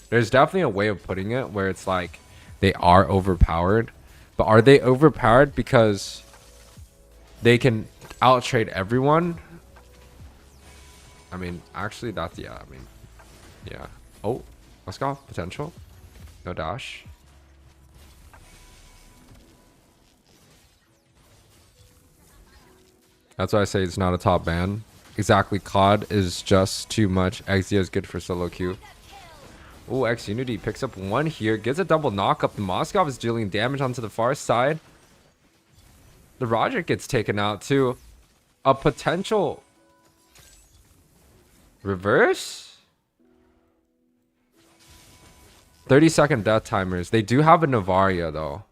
Speaker 1: There's definitely a way of putting it where it's like they are overpowered, but are they overpowered because they can outtrade everyone? I mean, actually, that's, yeah, I mean, yeah. Oh, let's go. Potential. No dash. That's why I say it's not a top ban. Exactly. COD is just too much. Exia is good for solo queue. Oh, X Unity picks up one here. Gets a double knock up. The Moskov is dealing damage onto the far side. The Roger gets taken out too. A potential reverse? 30-second death timers. They do have a Novaria though.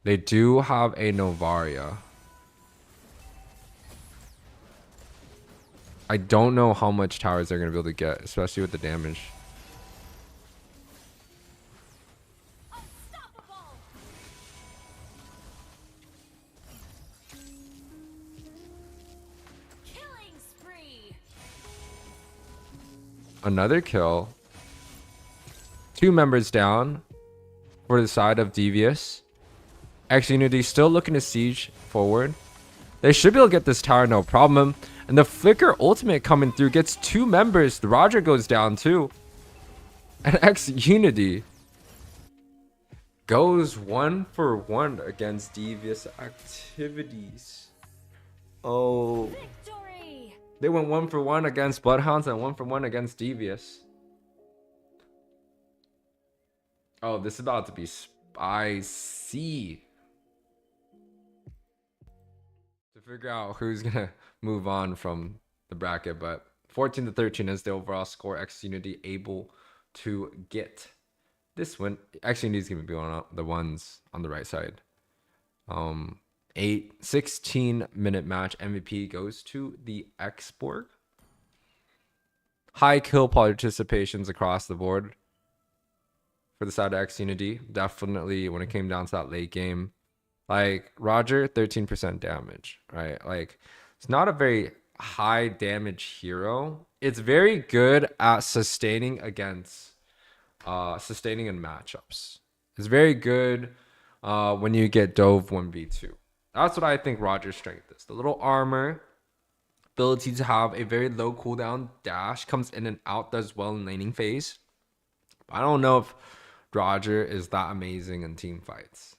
Speaker 1: They do have a Novaria. I don't know how much towers they're going to be able to get, especially with the damage.
Speaker 8: Unstoppable. Killing spree.
Speaker 1: Another kill. 2 members down for the side of Devious. X Unity still looking to siege forward. They should be able to get this tower no problem. And the Flicker ultimate coming through gets 2 members. The Roger goes down too. And X Unity goes 1 for 1 against Devious activities. Oh.
Speaker 8: Victory.
Speaker 1: They went 1 for 1 against Bloodhounds and 1 for 1 against Devious. Oh, this is about to be spicy. To figure out who's gonna move on from the bracket, but 14 to 13 is the overall score. X Unity able to get this win. X Unity is gonna be one of the ones on the right side. 16-minute match. MVP goes to the Xborg. High kill participations across the board for the side of X Unity. Definitely when it came down to that late game. Like Roger, 13% damage, right? Like it's not a very high damage hero. It's very good at sustaining against sustaining in matchups. It's very good when you get Dove 1v2. That's what I think Roger's strength is. The little armor, ability to have a very low cooldown dash, comes in and out, does well in laning phase. I don't know if Roger is that amazing in team fights.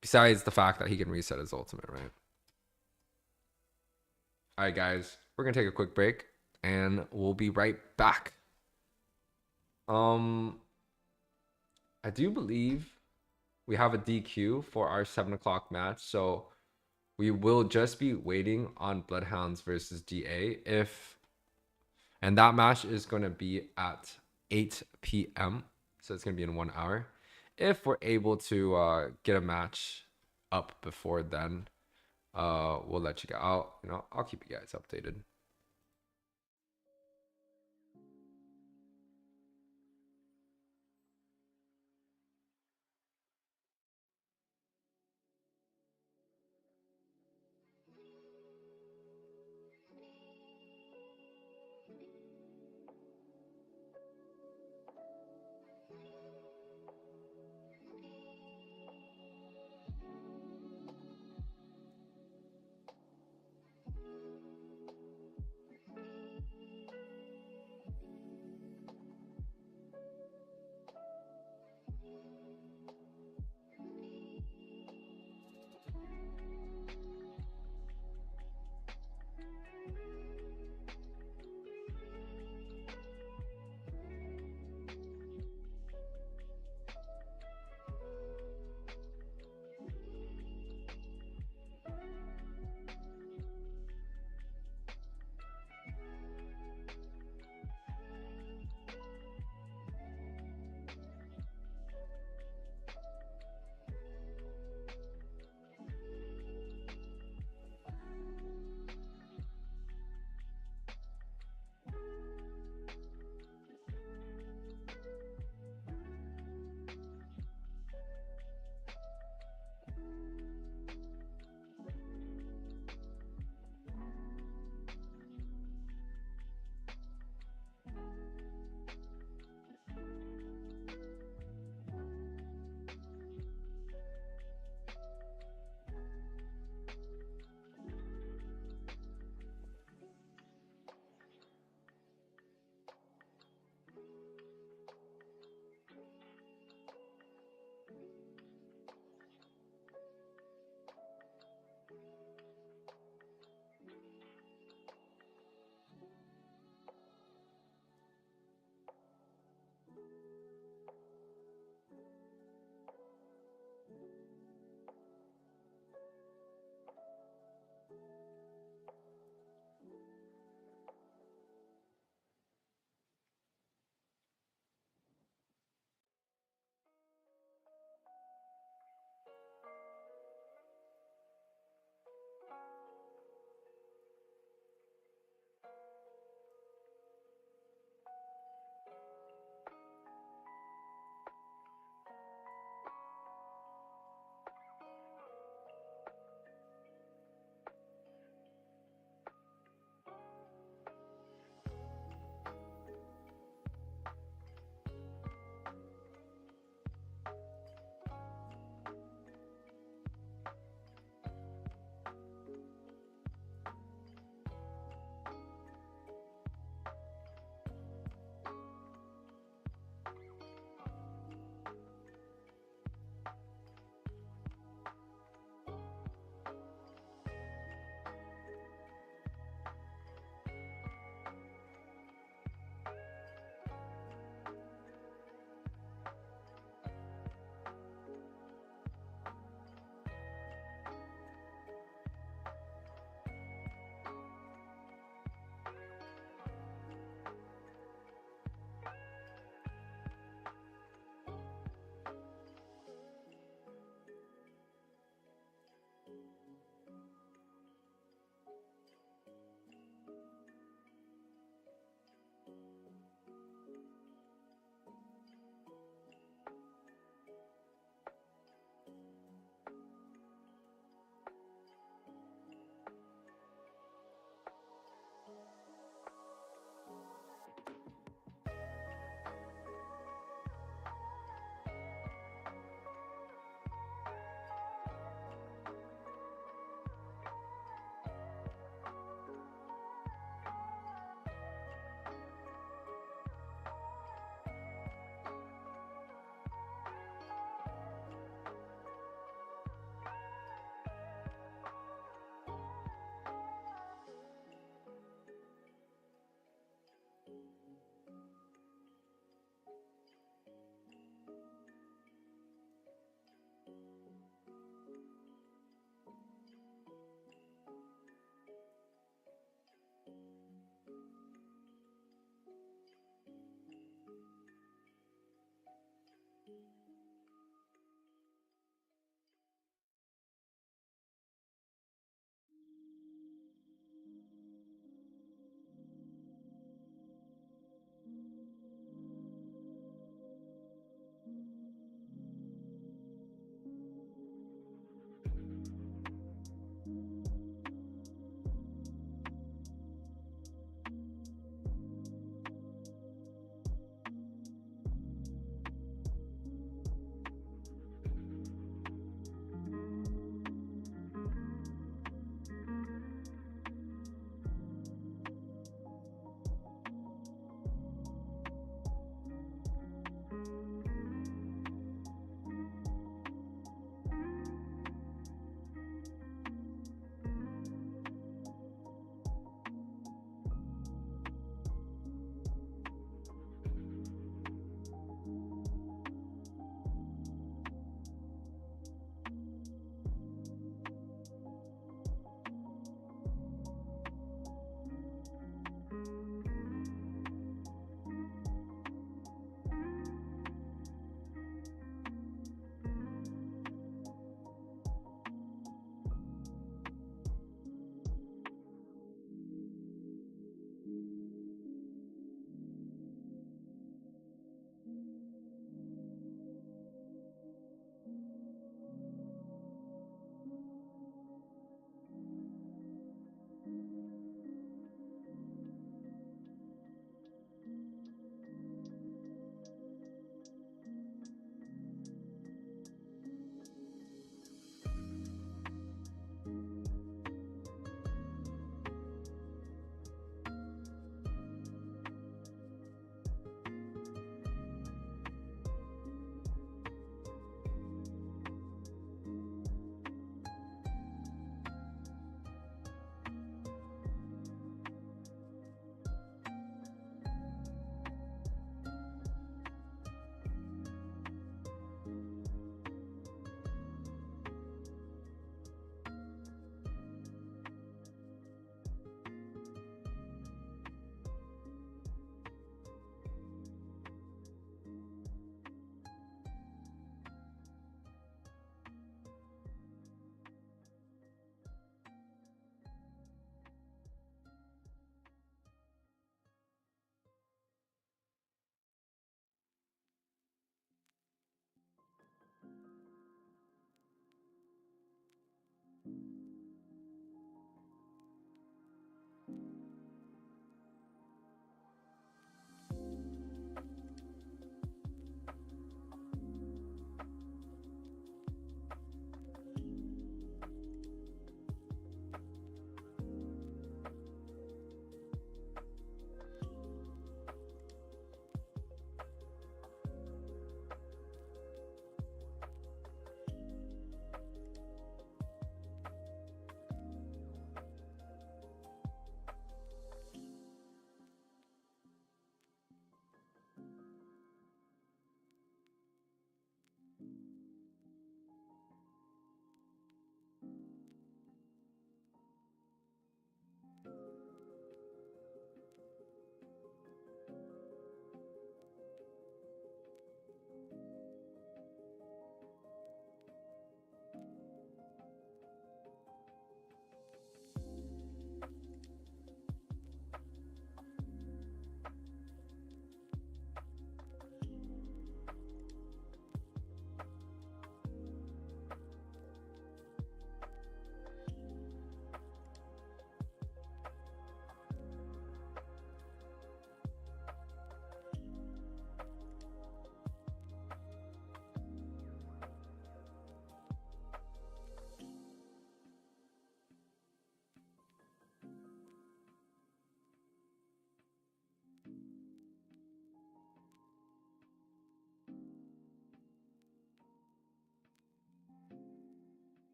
Speaker 1: Besides the fact that he can reset his ultimate, right? All right, guys. We're going to take a quick break, and we'll be right back. I do believe we have a DQ for our 7 o'clock match, so we will just be waiting on Bloodhounds versus DA. And that match is going to be at 8 p.m., so it's going to be in 1 hour. If we're able to get a match up before then, we'll let you go. I'll keep you guys updated.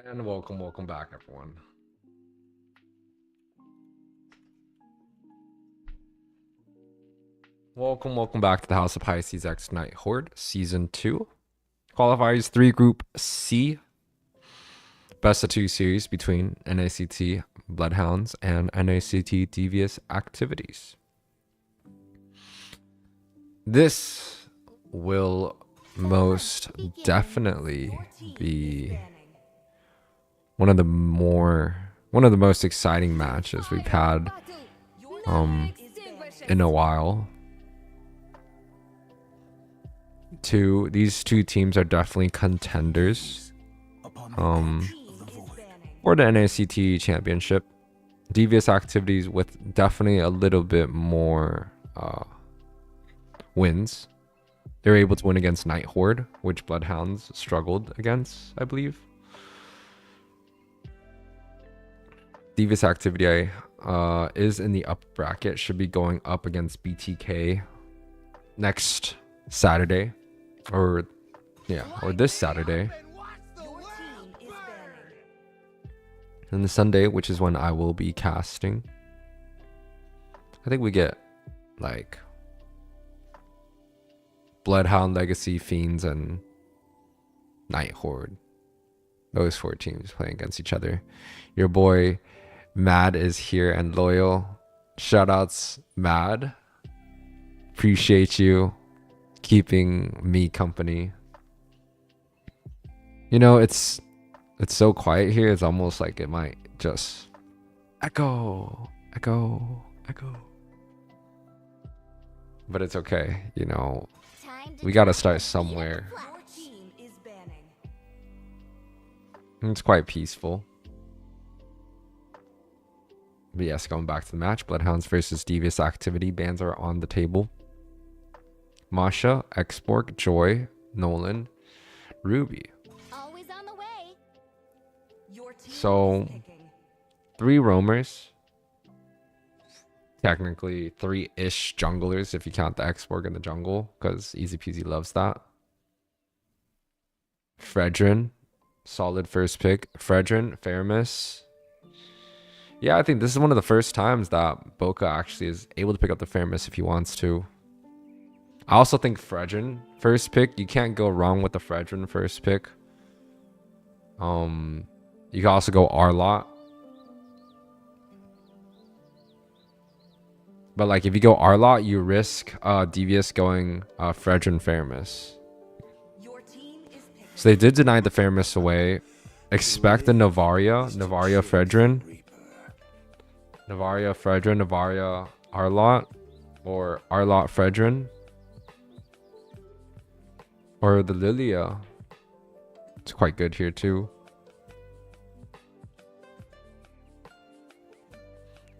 Speaker 1: And welcome back, everyone. Welcome back to the House of Pisces X Night Horde Season 2. Qualifiers 3 Group C. Best of 2 series between NACT Bloodhounds and NACT Devious Activities. This will most definitely be one of the most exciting matches we've had in a while. These two teams are definitely contenders for the NACT championship. Devious Activities with definitely a little bit more wins. They were able to win against Night Horde, which Bloodhounds struggled against, I believe. Devious Activity is in the up bracket, should be going up against BTK next Saturday, or this Saturday. And the Sunday, which is when I will be casting. I think we get like Bloodhound, Legacy, Fiends, and Night Horde. Those 4 teams playing against each other. Your boy Mad is here and loyal. Shoutouts, Mad. Appreciate you keeping me company. You know, it's so quiet here. It's almost like it might just echo. But it's okay, you know. We gotta start somewhere.
Speaker 3: Your team is banning.
Speaker 1: It's quite peaceful. But yes, going back to the match. Bloodhounds versus Devious activity. Bans are on the table. Masha, Xborg, Joy, Nolan, Ruby.
Speaker 8: Always on the way.
Speaker 3: Your team
Speaker 1: So,
Speaker 3: is picking.
Speaker 1: 3 roamers. Technically 3-ish junglers if you count the Xborg in the jungle, because Easy Peasy loves that. Fredrin, solid first pick. Fredrin, Faramis. Yeah, I think this is one of the first times that Boca actually is able to pick up the Faramis if he wants to. I also think Fredrin first pick. You can't go wrong with the Fredrin first pick. You can also go Arlot. But like if you go Arlot, you risk Devious going Fredrin Faramis.
Speaker 3: Your team is picking.
Speaker 1: So they did deny the Faramis away. Expect the Navaria Fredrin. Navaria Fredrin, Navaria Arlot. Or Arlot Fredrin. Or the Lilia. It's quite good here too.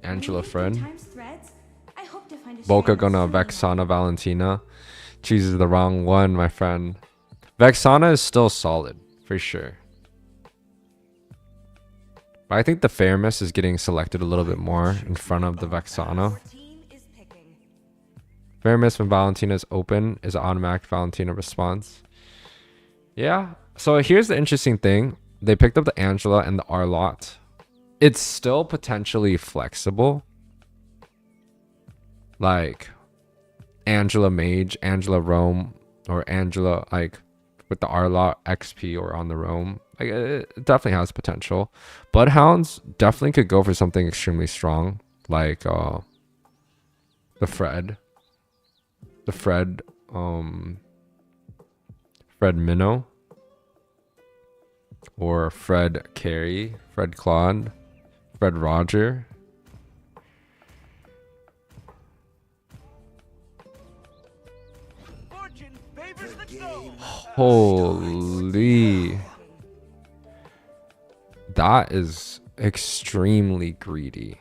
Speaker 1: Angela Fred. Boca gonna Vexana Valentina. Chooses the wrong one, my friend. Vexana is still solid, for sure. But I think the Faramis is getting selected a little bit more in front of the Vexana.
Speaker 3: Your team is picking.
Speaker 1: Faramis when Valentina is open is an automatic Valentina response. Yeah. So here's the interesting thing. They picked up the Angela and the Arlot. It's still potentially flexible. Like Angela Mage, Angela Roam, or Angela like with the Arlot XP or on the Roam. Like it definitely has potential. Bloodhounds definitely could go for something extremely strong, like the Fred Minnow, or Fred Carey, Fred Claude, Fred Roger.
Speaker 2: Fortune favors the gold.
Speaker 1: Holy. That is extremely greedy.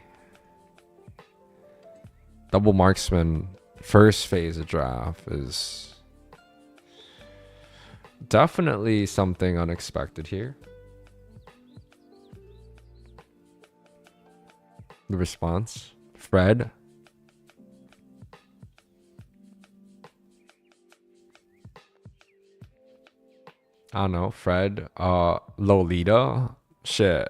Speaker 1: Double marksman first phase of draft is definitely something unexpected here. The response, Fred. I don't know, Fred, Lolita, shit.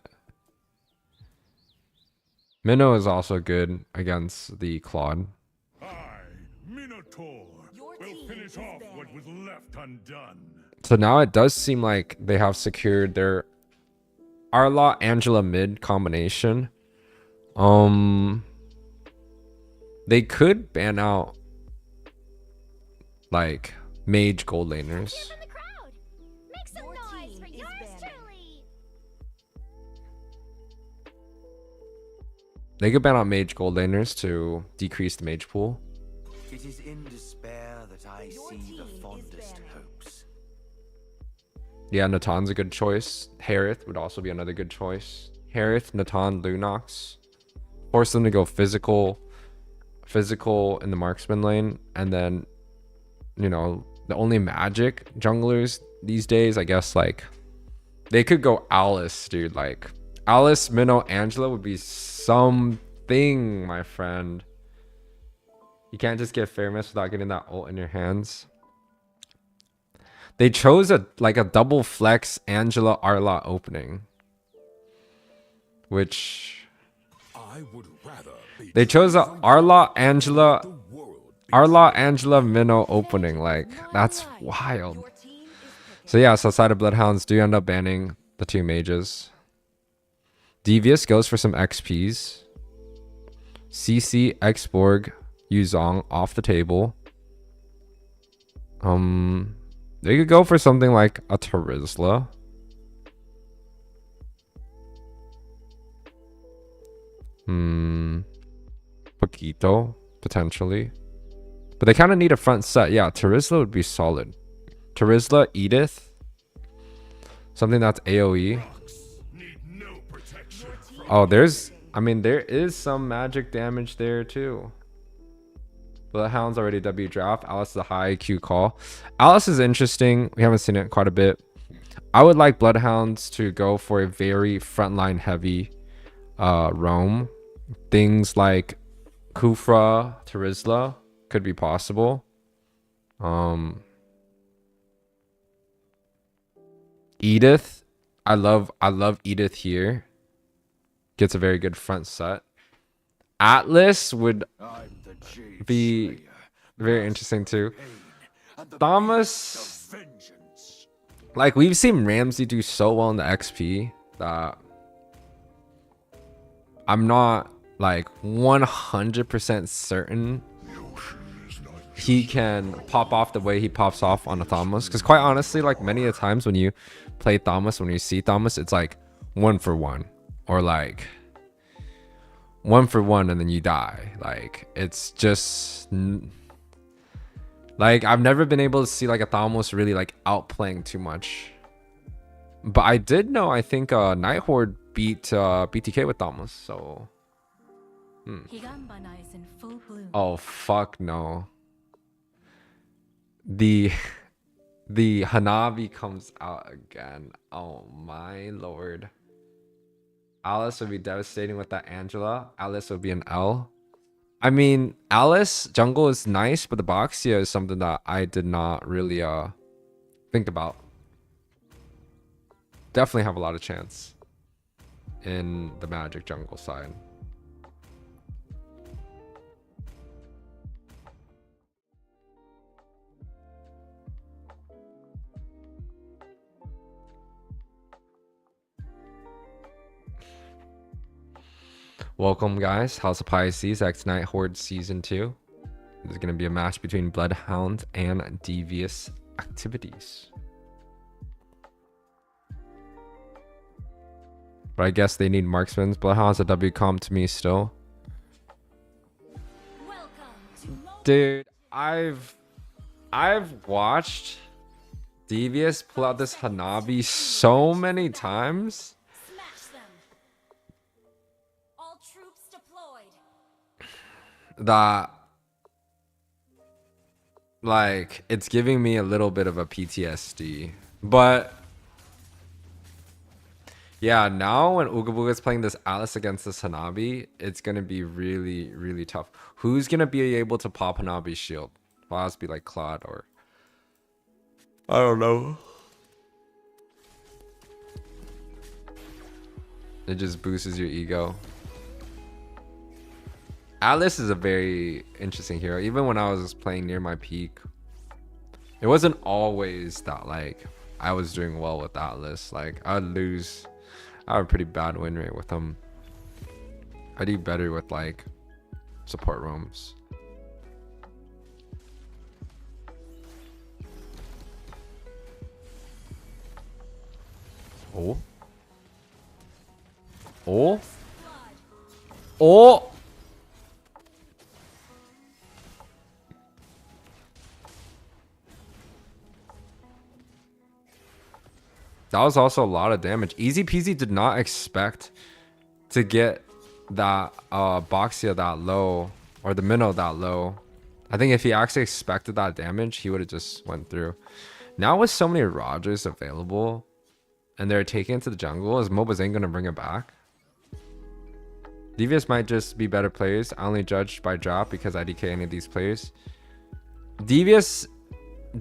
Speaker 1: Minnow is also good against the Claude.
Speaker 5: I, Minotaur,
Speaker 3: Your
Speaker 5: will
Speaker 3: team
Speaker 5: finish
Speaker 3: is
Speaker 5: off what
Speaker 3: banning.
Speaker 5: was left undone.
Speaker 1: So now it does seem like they have secured their Arlot Angela mid combination. They could ban out like mage gold laners.
Speaker 8: Cheer from the crowd. Make some
Speaker 3: Your
Speaker 8: noise
Speaker 3: team
Speaker 8: for
Speaker 3: is
Speaker 8: yours
Speaker 3: banning.
Speaker 8: truly.
Speaker 1: They could ban out mage gold laners to decrease the mage pool.
Speaker 4: It is in despair that I
Speaker 3: Your
Speaker 4: see
Speaker 3: team
Speaker 4: the
Speaker 3: is
Speaker 4: fondest
Speaker 3: banning.
Speaker 4: hopes.
Speaker 1: Yeah, Natan's a good choice. Harith would also be another good choice. Harith, Natan, Lunox. Force them to go physical in the marksman lane, and then, you know, the only magic junglers these days, I guess, like they could go Alice, dude. Like Alice, Minnow, Angela would be something, my friend. You can't just get Faramis without getting that ult in your hands. They chose a double flex Angela Arlot opening, which
Speaker 5: I would rather be
Speaker 1: they chose a Arlot Angela Arla, Angela, Minnow opening. Like, that's wild.
Speaker 3: Your team is picking.
Speaker 1: So yeah, so side of Bloodhounds do end up banning the 2 mages. Devious goes for some XPs. CC, Xborg, Yuzong off the table. They could go for something like a Terizla. Paquito, potentially. But they kind of need a front set. Yeah, Terizla would be solid. Terizla, Edith. Something that's AoE.
Speaker 5: Need no protection.
Speaker 1: Oh, there's... I mean, there is some magic damage there, too. Bloodhound's already W draft. Alice is a high IQ call. Alice is interesting. We haven't seen it quite a bit. I would like Bloodhounds to go for a very frontline heavy roam. Things like Kufra, Terizla could be possible. Edith. I love Edith here. Gets a very good front set. Atlas would
Speaker 4: I'm the Jade
Speaker 1: be
Speaker 4: Slayer,
Speaker 1: very interesting too.
Speaker 4: pain, and the
Speaker 1: Thomas,
Speaker 4: beast of vengeance.
Speaker 1: like we've seen Ramsey do so well in the XP that I'm not like 100% certain he can pop off the way he pops off on a Thomas. Because quite honestly, like many a times when you play Thomas, when you see Thomas, it's like 1-for-1 or like 1-for-1 and then you die. Like it's just like I've never been able to see like a Thomas really like outplaying too much. But I did know, I think Night Horde beat BTK with Thomas. So
Speaker 8: Higanbana is in full bloom.
Speaker 1: oh fuck no. The Hanabi comes out again. Oh my lord. Alice would be devastating with that Angela. Alice would be an L. I mean, Alice jungle is nice, but the Boxia is something that I did not really think about. Definitely have a lot of chance in the magic jungle side. Welcome guys, House of Pisces X Night Horde Season 2. There's going to be a match between Bloodhounds and Devious activities. But I guess they need marksmen. Bloodhounds a W comp to me still.
Speaker 8: Welcome to
Speaker 1: Dude, I've watched Devious pull out this Hanabi so many times.
Speaker 8: Smash them. All troops deployed.
Speaker 1: That like it's giving me a little bit of a PTSD. But yeah, now when Ooga is playing this Alice against this Hanabi, it's gonna be really, really tough. Who's gonna be able to pop Hanabi's shield? Well, it be like Claude or I don't know. It just boosts your ego. Alice is a very interesting hero. Even when I was playing near my peak, it wasn't always that like I was doing well with Atlas. Like I'd lose. I have a pretty bad win rate with him. I do better with like support roams. Oh. Oh. Oh. That was also a lot of damage. Easy Peasy did not expect to get that Boxia that low or the Minnow that low. I think if he actually expected that damage, he would have just went through. Now with so many Rogers available and they're taking it to the jungle, is MOBAs ain't gonna bring it back? Devious might just be better players. I only judge by drop because I DK any of these players. Devious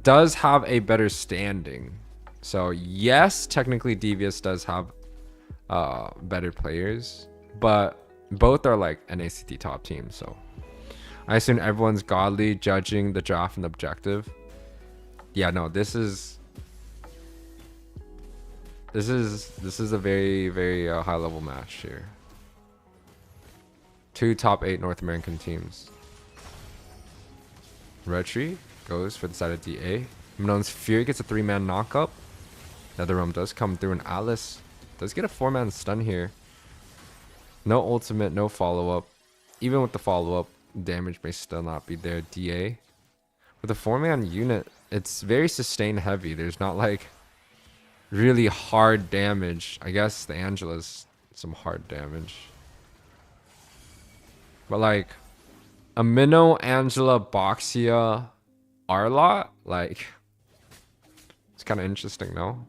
Speaker 1: does have a better standing. So yes, technically Devious does have better players, but both are like an ACT top team. So I assume everyone's godly judging the draft and the objective. Yeah, no, this is a very, very high level match here. Two top 8 North American teams. Retri goes for the side of DA. Minone's Fury gets a 3-man knockup. NetherRealm does come through, and Alice does get a 4-man stun here. No ultimate, no follow-up. Even with the follow-up, damage may still not be there. DA. With a 4-man unit, it's very sustain heavy. There's not like really hard damage. I guess the Angela's some hard damage. But like a Minnow, Angela, Boxia, Arlot, like it's kind of interesting, no?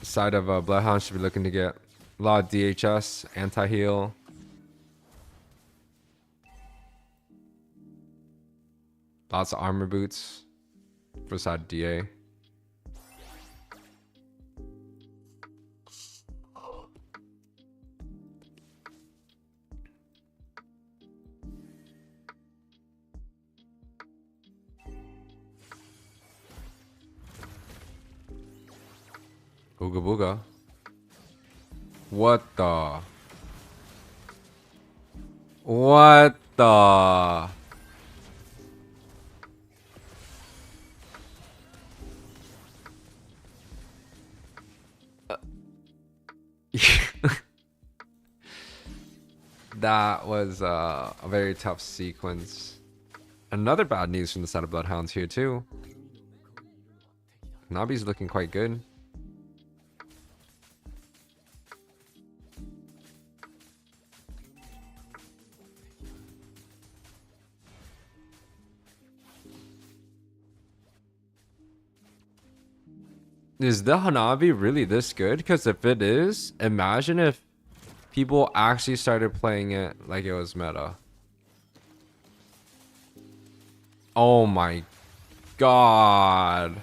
Speaker 1: Side of Bloodhounds should be looking to get a lot of DHS, anti-heal. Lots of armor boots for side of DA. Booga booga. What the? What the? That was a very tough sequence. Another bad news from the side of Bloodhounds here too. Nabi's looking quite good. Is the Hanabi really this good? Because if it is, imagine if people actually started playing it like it was meta. Oh my god.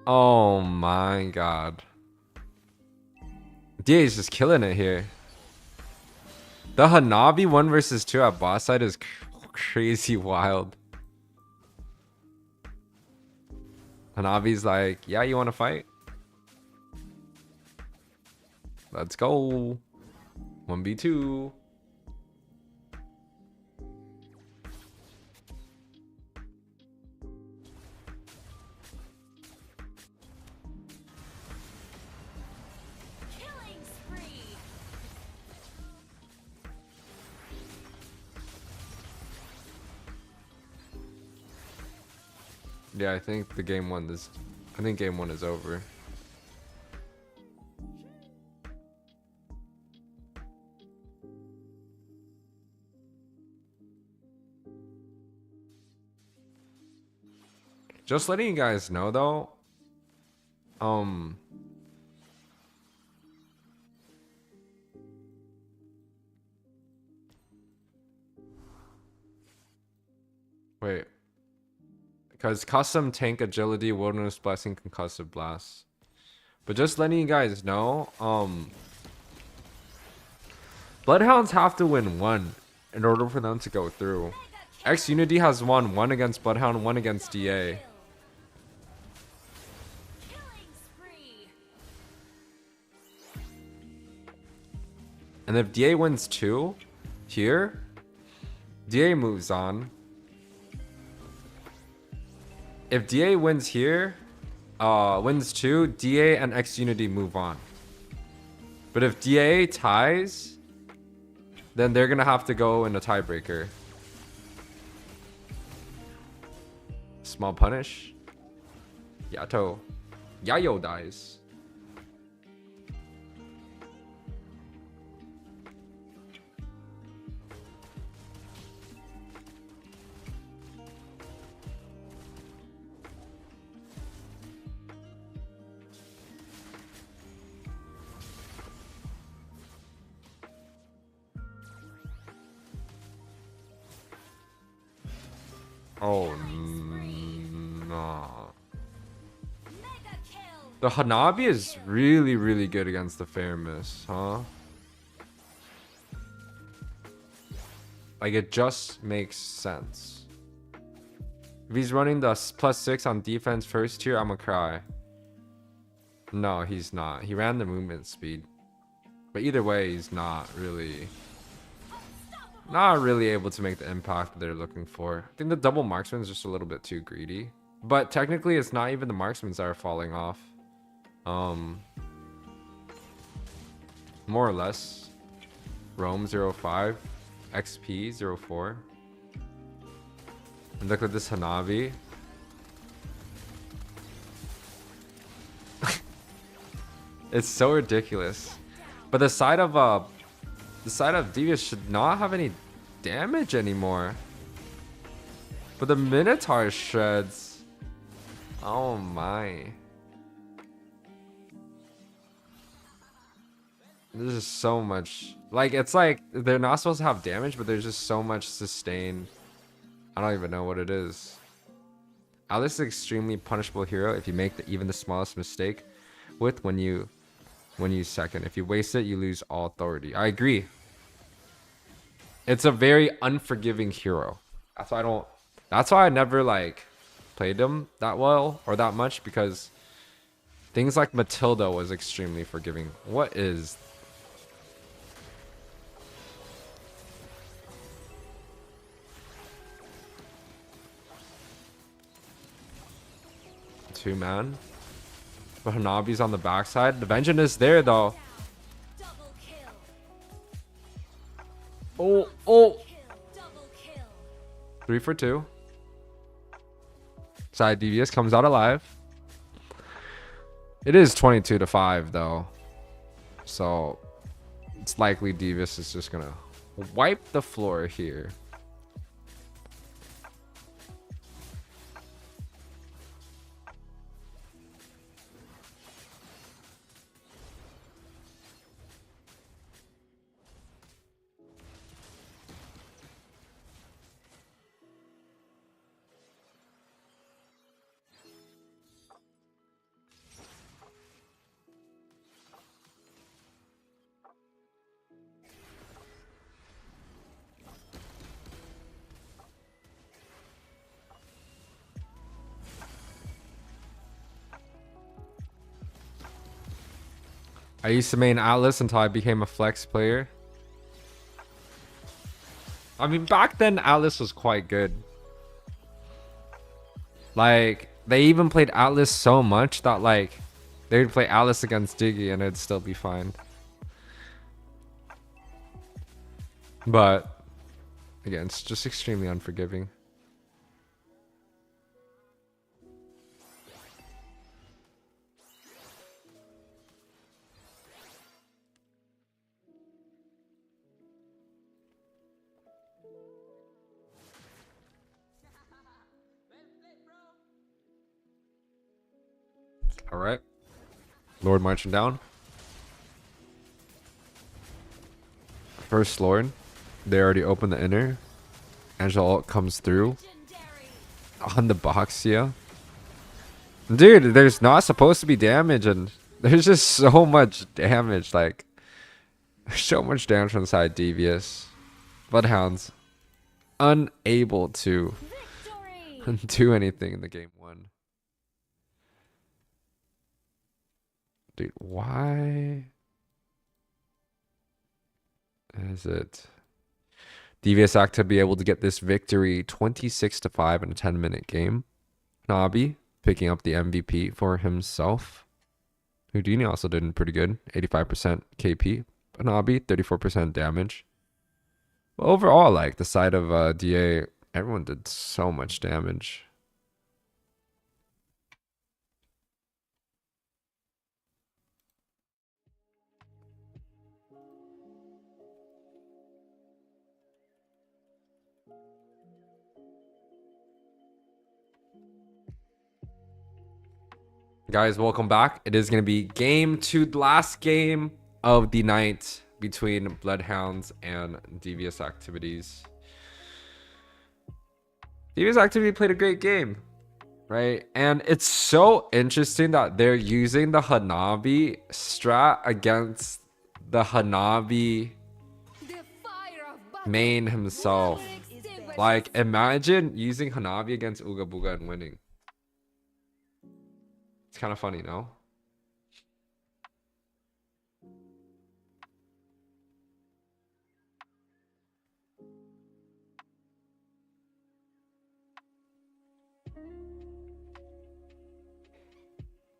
Speaker 1: Oh my god. DA is just killing it here. The Hanabi 1 versus 2 at boss side is crazy wild. Hanabi's like, yeah, you want to fight? Let's go. 1v2.
Speaker 8: Killing spree.
Speaker 1: Yeah, I think the game one is. I think game one is over. Just letting you guys know though. Wait. Because custom tank agility, wilderness blessing, concussive blast. But just letting you guys know, Bloodhounds have to win 1 in order for them to go through. X Unity has won 1 against Bloodhound, 1 against DA.
Speaker 8: Killing spree.
Speaker 1: And if DA wins 2 here, DA moves on. If DA wins here, wins 2, DA and X Unity move on. But if DA ties, then they're gonna have to go in a tiebreaker. Small punish. Yato. Yayo dies. Oh no.
Speaker 8: Mega kill.
Speaker 1: The Hanabi is really, really good against the Fairness, huh? Like, it just makes sense. If he's running the +6 on defense first tier, I'm gonna cry. No, he's not. He ran the movement speed. But either way, he's not really able to make the impact that they're looking for. I think the double marksman is just a little bit too greedy. But technically, it's not even the marksmen that are falling off. More or less. Rome 05, XP 04. And look at this Hanabi. It's so ridiculous. But the side of Devious should not have any damage anymore. But the Minotaur shreds. Oh my. There's just so much. Like, it's like they're not supposed to have damage, but there's just so much sustain. I don't even know what it is. Alice is an extremely punishable hero if you make even the smallest mistake with when you second. If you waste it, you lose all authority. I agree. It's a very unforgiving hero. That's why I never like played him that well or that much, because things like Matilda was extremely forgiving. What is two-man? But Hanabi's on the backside. The Vengeance is there though.
Speaker 8: Double kill.
Speaker 1: Oh.
Speaker 8: Double kill.
Speaker 1: 3 for 2. Side Devious comes out alive. It is 22-5 though. So it's likely Devious is just gonna wipe the floor here. I used to main Atlas until I became a flex player. I mean, back then Atlas was quite good. Like, they even played Atlas so much that like they would play Atlas against Diggy and it'd still be fine. But again, it's just extremely unforgiving. All right, Lord marching down. First Lord, they already opened the inner. Angel ult comes through on the Boxia. Dude, there's not supposed to be damage, and there's just so much damage. Like, so much damage from the side Devious. Bloodhounds unable to do anything in the game one. Dude, why is it Devious Act to be able to get this victory 26-5 in a 10-minute game? Nabi picking up the MVP for himself. Houdini also did pretty good, 85% KP. But Nabi 34% damage. But overall, like the side of DA, everyone did so much damage. Guys, welcome back. It is going to be game 2, the last game of the night between Bloodhounds and Devious Activities. Devious activity played a great game, right? And it's so interesting that they're using the Hanabi strat against the Hanabi main himself. Like, imagine using Hanabi against Uga Buga and winning. It's kind of funny, no?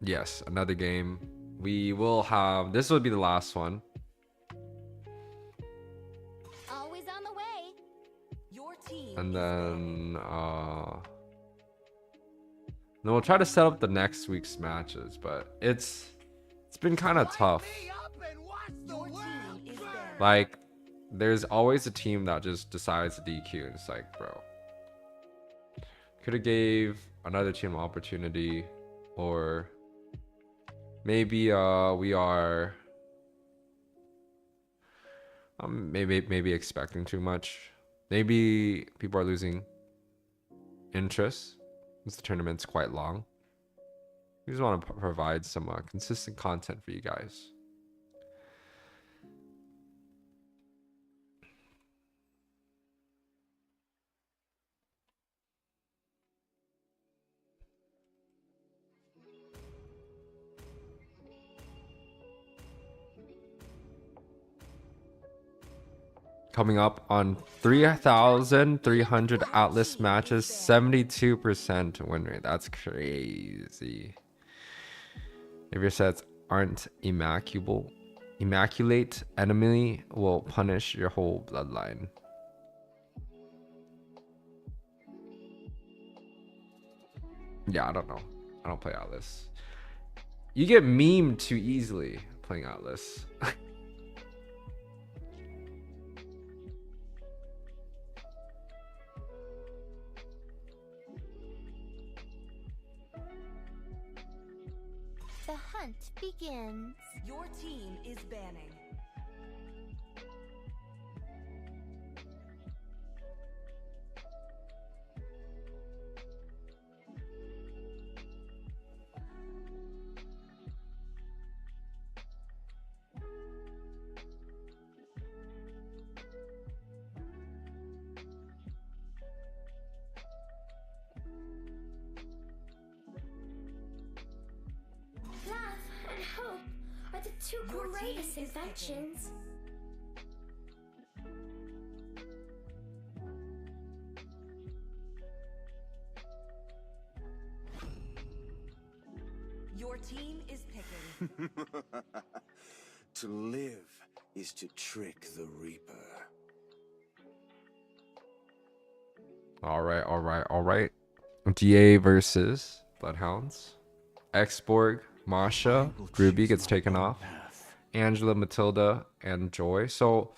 Speaker 1: Yes, another game. We will have, this will be the last one.
Speaker 8: Always on the way.
Speaker 3: Your team
Speaker 1: And
Speaker 3: is
Speaker 1: then we'll try to set up the next week's matches, but it's been kind of tough.
Speaker 3: your team is banned.
Speaker 1: Like, there's always a team that just decides to DQ, and it's like, bro, could have gave another team an opportunity, or maybe we are maybe expecting too much. Maybe people are losing interest since the tournament's quite long. We just want to provide some consistent content for you guys. Coming up on 3,300 Atlas matches, 72% win rate. That's crazy. If your sets aren't immaculate, enemy will punish your whole bloodline. Yeah, I don't know. I don't play Atlas. You get memed too easily playing Atlas.
Speaker 8: The hunt begins.
Speaker 3: Your team is banning.
Speaker 8: Love and hope are the two
Speaker 3: Your
Speaker 8: greatest
Speaker 3: team is
Speaker 8: inventions.
Speaker 3: Your team is picking.
Speaker 4: To live is to trick the Reaper.
Speaker 1: All right. DA versus Bloodhounds. Xborg, Masha, Ruby gets taken off. Angela, Matilda, and Joy. So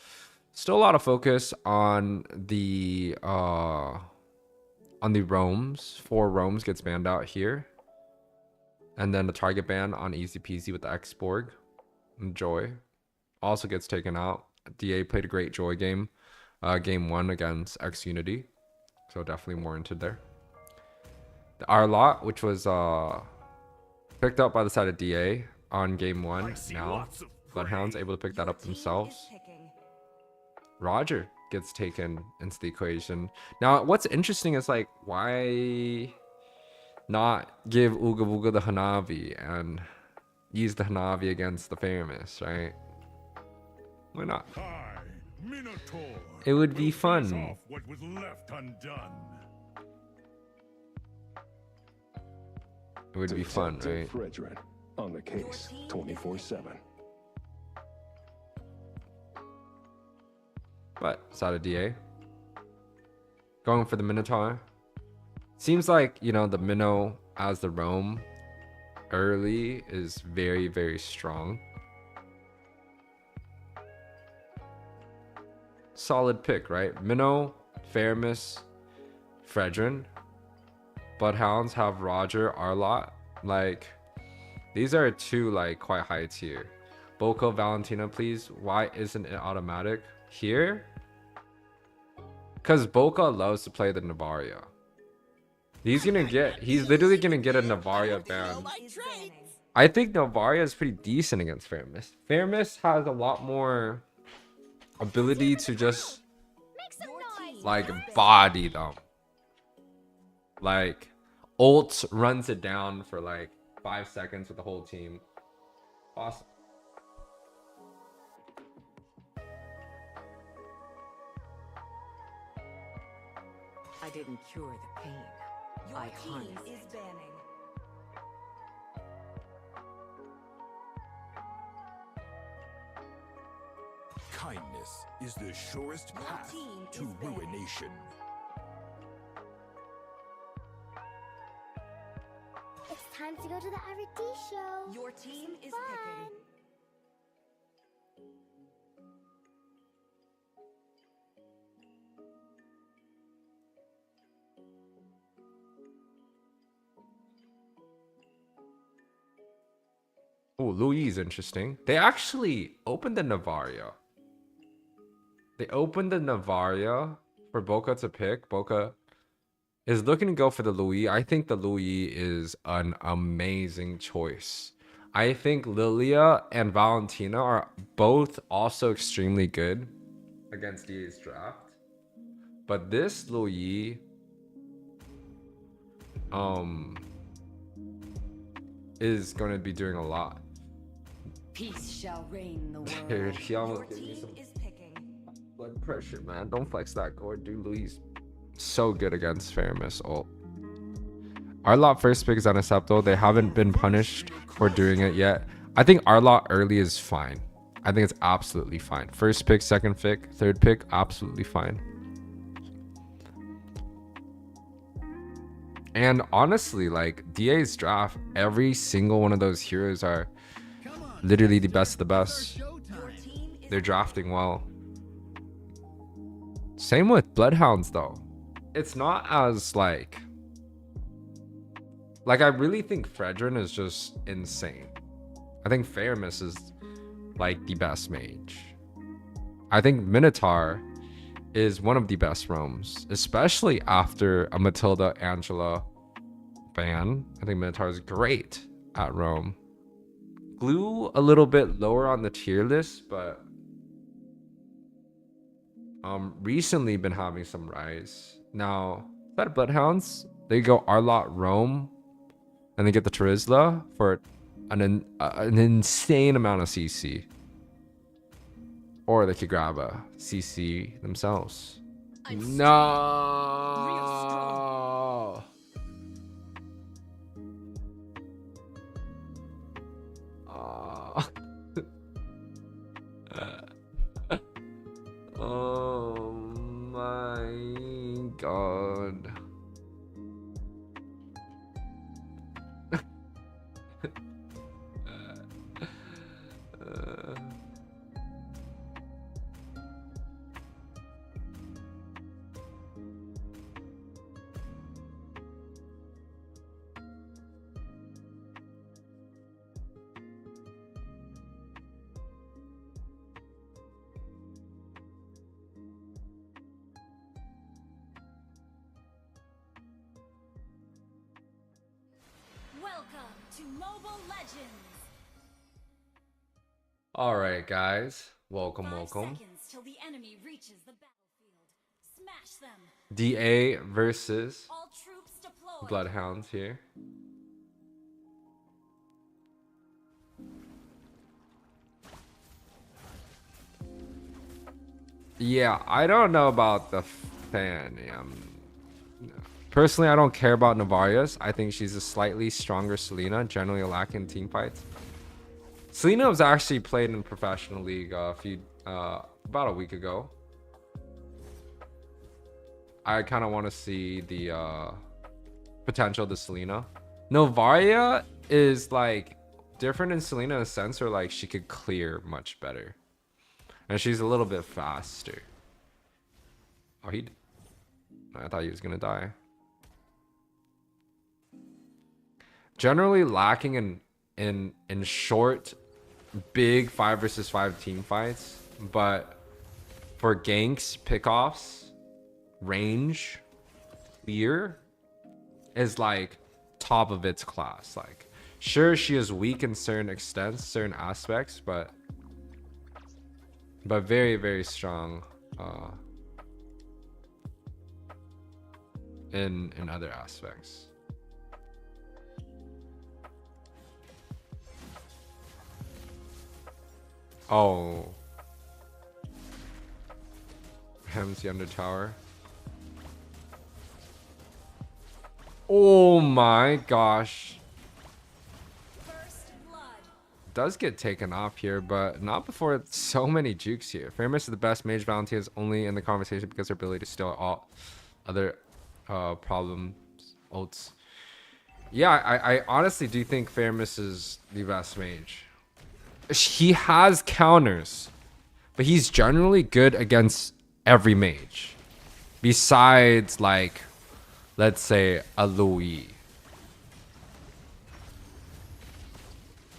Speaker 1: still a lot of focus on the roams. 4 roams gets banned out here. And then the target ban on Easy Peasy with the Xborg. And Joy also gets taken out. DA played a great Joy game. Game 1 against X Unity. So definitely warranted there. The Arlot, which was picked up by the side of DA on game 1. Now Bloodhounds able to pick that up
Speaker 3: Your team
Speaker 1: themselves.
Speaker 3: is picking.
Speaker 1: Roger gets taken into the equation. Now what's interesting is, like, why not give Uga Buga the Hanabi and use the Hanabi against the Famous, right? Why not?
Speaker 5: I, Minotaur,
Speaker 1: It would be
Speaker 5: will finish
Speaker 1: fun.
Speaker 5: off what was left undone.
Speaker 1: It would be fun, right?
Speaker 9: Detective Fredrin on the case 24/7.
Speaker 1: But side of DA going for the Minotaur. Seems like, you know, the Minnow as the roam early is very, very strong. Solid pick, right? Minnow, Faramis, Fredrin. Bloodhounds have Roger, Arlot. Like, these are 2 like quite high tier. Boko, Valentina, please. Why isn't it automatic here? Because Boca loves to play the Nabaria. He's literally gonna get a Navaria ban.
Speaker 3: Is banning.
Speaker 1: I think Navaria is pretty decent against Fairmist. Fairmist has a lot more ability to just like body them. Like ult runs it down for like 5 seconds with the whole team. Awesome.
Speaker 3: I didn't cure the pain.
Speaker 7: Your
Speaker 3: I
Speaker 7: team
Speaker 3: harnessed
Speaker 7: is
Speaker 3: it.
Speaker 7: banning.
Speaker 10: Kindness is the surest
Speaker 7: Your
Speaker 10: path
Speaker 7: team
Speaker 10: to
Speaker 7: is banned.
Speaker 10: ruination.
Speaker 11: It's time to go to the R&D show.
Speaker 7: Your team is
Speaker 11: Fun.
Speaker 7: picking.
Speaker 1: Oh, Louis is interesting. They actually opened the Navaria. They opened the Navaria for Boca to pick. Boca is looking to go for the Louis. I think the Louis is an amazing choice. I think Lilia and Valentina are both also extremely good against DA's draft. But this Louis is going to be doing a lot.
Speaker 3: Peace shall reign the world.
Speaker 1: Dude, he
Speaker 7: Your
Speaker 1: almost gave me
Speaker 7: team
Speaker 1: some
Speaker 7: is picking.
Speaker 1: blood pressure, man. Don't flex that core, dude. Louis so good against Fairmist ult. Arlot first pick is unacceptable. They haven't been punished for doing it yet. I think Arlot early is fine. I think it's absolutely fine. First pick, second pick, third pick, absolutely fine. And honestly, like DA's draft, every single one of those heroes are literally the best of the best.
Speaker 7: Your team is
Speaker 1: They're drafting well. Same with Bloodhounds though. It's not as like I really think Fredrin is just insane. I think Fairmist is like the best mage. I think Minotaur is one of the best roams, especially after a Matilda Angela ban. I think Minotaur is great at roam. Glue a little bit lower on the tier list, but recently been having some rise. Now that Bloodhounds, they go Arlot roam and they get the Terizla for an insane amount of CC. Or they could grab a CC themselves. No. Oh my god.
Speaker 8: Welcome to Mobile Legends.
Speaker 1: All right, guys. Welcome,
Speaker 8: 5
Speaker 1: welcome.
Speaker 8: seconds till the enemy reaches the battlefield. Smash them.
Speaker 1: DA versus
Speaker 8: All troops deployed.
Speaker 1: Bloodhounds here. Yeah, I don't know about the fan. Personally, I don't care about Navarius. I think she's a slightly stronger Selena, generally lacking team fights. Selena was actually played in professional league about a week ago. I kind of want to see the potential of the Selena. Novaria is like different in Selena in a sense where like she could clear much better. And she's a little bit faster. Oh, I thought he was gonna die. Generally lacking in short, big 5 versus 5 team fights, but for ganks, pickoffs, range, clear, is like top of its class. Like, sure, she is weak in certain extents, certain aspects, but very, very strong in other aspects. Oh, Hems the Under Tower. Oh my gosh.
Speaker 8: First blood.
Speaker 1: Does get taken off here, but not before so many jukes here. Famous is the best mage. Valentina is only in the conversation because her ability to steal all other problems ults. Yeah, I honestly do think Famous is the best mage. He has counters, but he's generally good against every mage. Besides, like, let's say a Louis.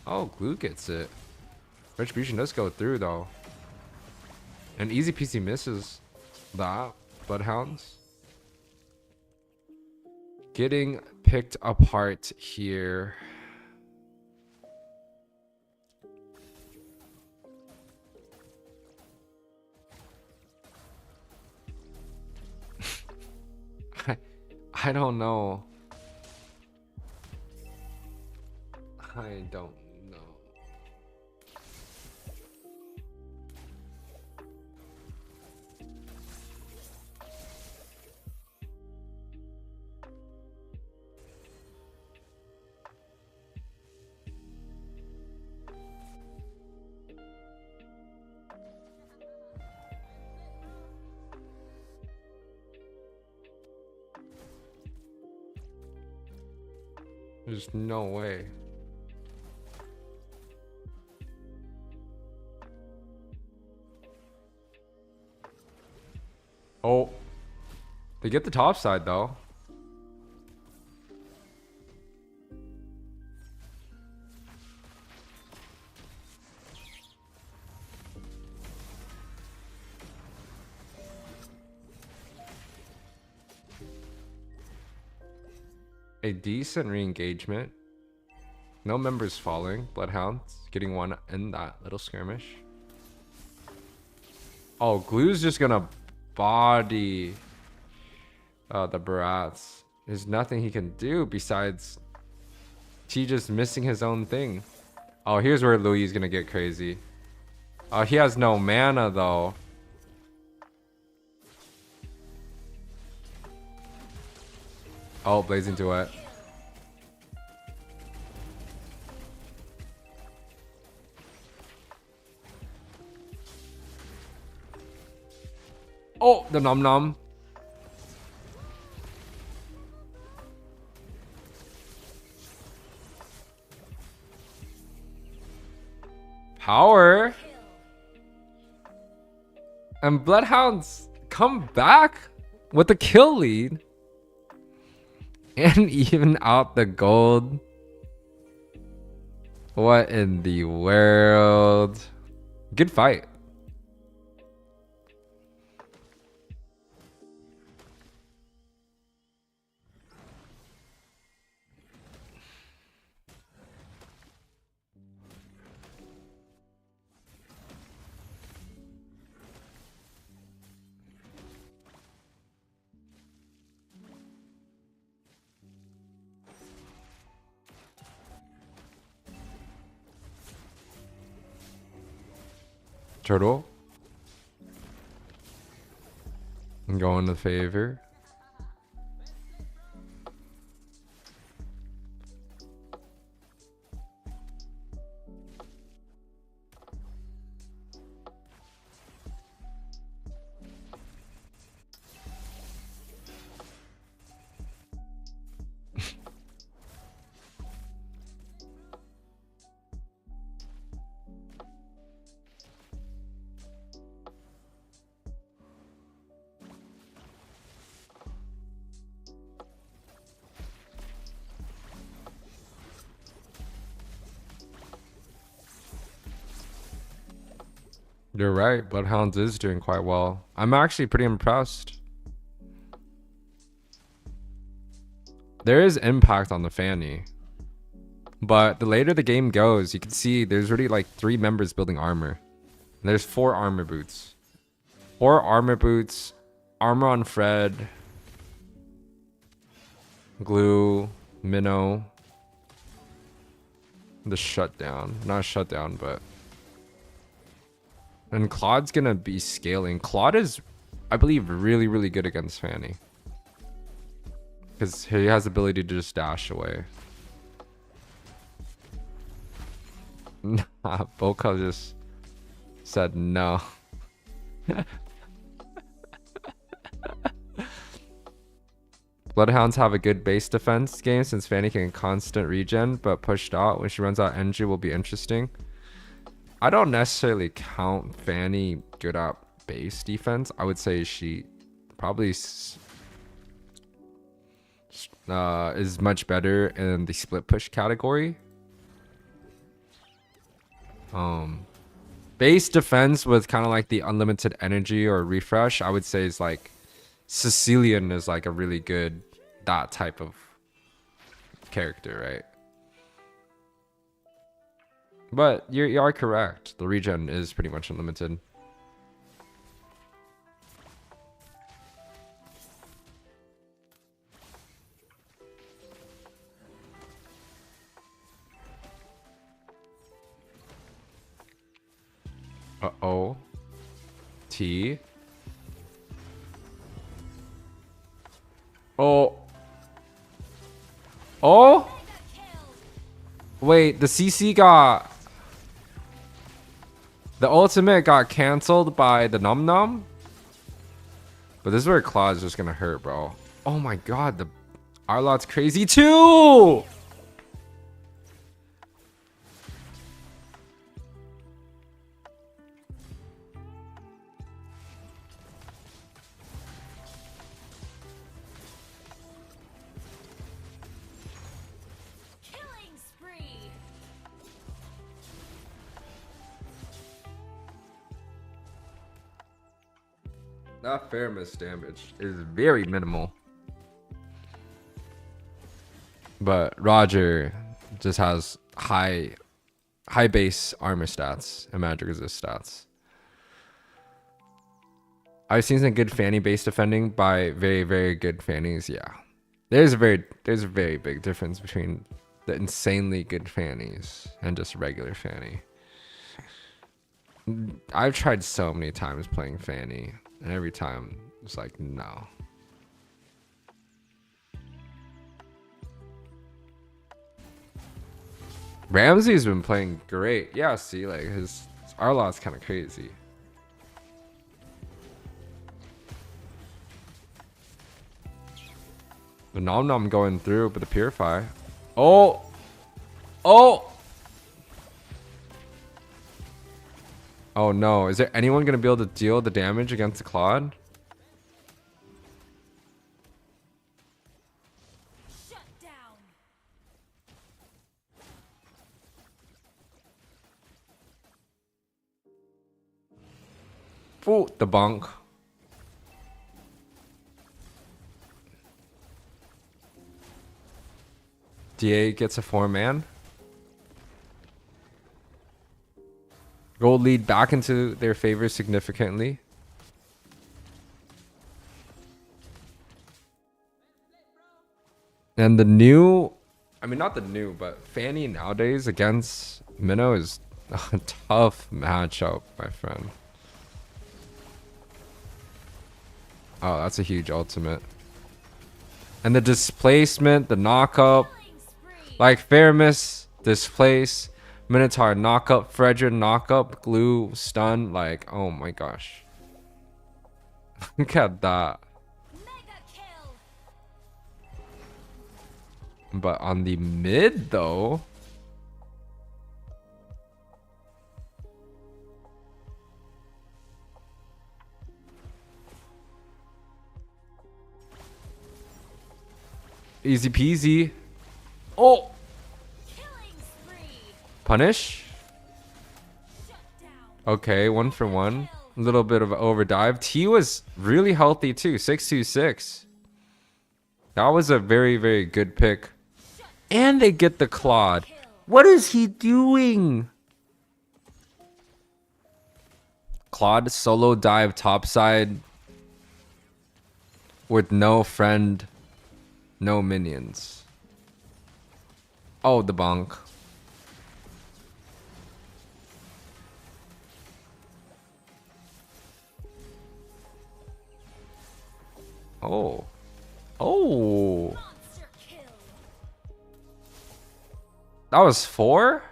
Speaker 1: Oh, Glue gets it. Retribution does go through though. And easy peasy misses that. Bloodhounds getting picked apart here. I don't know. I don't know. There's no way. Oh, they get the top side though. A decent re-engagement. No members falling. Bloodhounds getting one in that little skirmish. Oh, Glue's just gonna body the Barats. There's nothing he can do besides he just missing his own thing. Oh, here's where Louis is gonna get crazy. Oh, he has no mana though. Oh, Blazing Duet. Oh, the Nom Nom. Power. And Bloodhounds come back with the kill lead. And even out the gold. What in the world? Good fight. Turtle. And going to favor. You're right. Bloodhounds is doing quite well. I'm actually pretty impressed. There is impact on the Fanny. But the later the game goes, you can see there's already like 3 members building armor. And there's 4 armor boots. 4 armor boots, armor on Fred, glue, minnow, the shutdown. Not shutdown, but... And Claude's gonna be scaling. Claude is, I believe, really, really good against Fanny. Because he has the ability to just dash away. Nah, Boca just said no. Bloodhounds have a good base defense game since Fanny can constant regen, but pushed out when she runs out energy will be interesting. I don't necessarily count Fanny good at base defense. I would say she probably is much better in the split push category. Base defense with kind of like the unlimited energy or refresh, I would say is like Sicilian is like a really good that type of character, right? But you are correct. The regen is pretty much unlimited. Uh-oh. T. Oh. Oh? Wait, the CC got... The ultimate got cancelled by the Num Num? But this is where Claw's just gonna hurt, bro. Oh my god, the Arlot's crazy too! That fair miss damage is very minimal. But Roger just has high base armor stats and magic resist stats. I've seen some good Fanny base defending by very, very good Fannies. Yeah. There's a very big difference between the insanely good Fannies and just regular Fanny. I've tried so many times playing Fanny. And every time, it's like, no. Ramsey's been playing great. Yeah, see, like, his Arlot's kind of crazy. The Nom Nom going through, but the Purify. Oh! Oh! Oh no, is there anyone going to be able to deal the damage against the Claude?
Speaker 8: Shut down.
Speaker 1: Ooh, the bunk. DA gets a 4-man. Gold lead back into their favor significantly. And the new, I mean, not the new, but Fanny nowadays against Minnow is a tough matchup, my friend. Oh, that's a huge ultimate. And the displacement, the knock up, like fair miss, displace. Minotaur knock up, Fredra knock up, glue, stun, like, oh my gosh. Look at that. But on the mid though, easy peasy. Oh! Punish. Okay, 1 for 1. A little bit of overdrive. T was really healthy too. 626. That was a very, very good pick. And they get the Claude. What is he doing? Claude solo dive topside with no friend, no minions. Oh, the bonk. Oh. Oh. That was 4?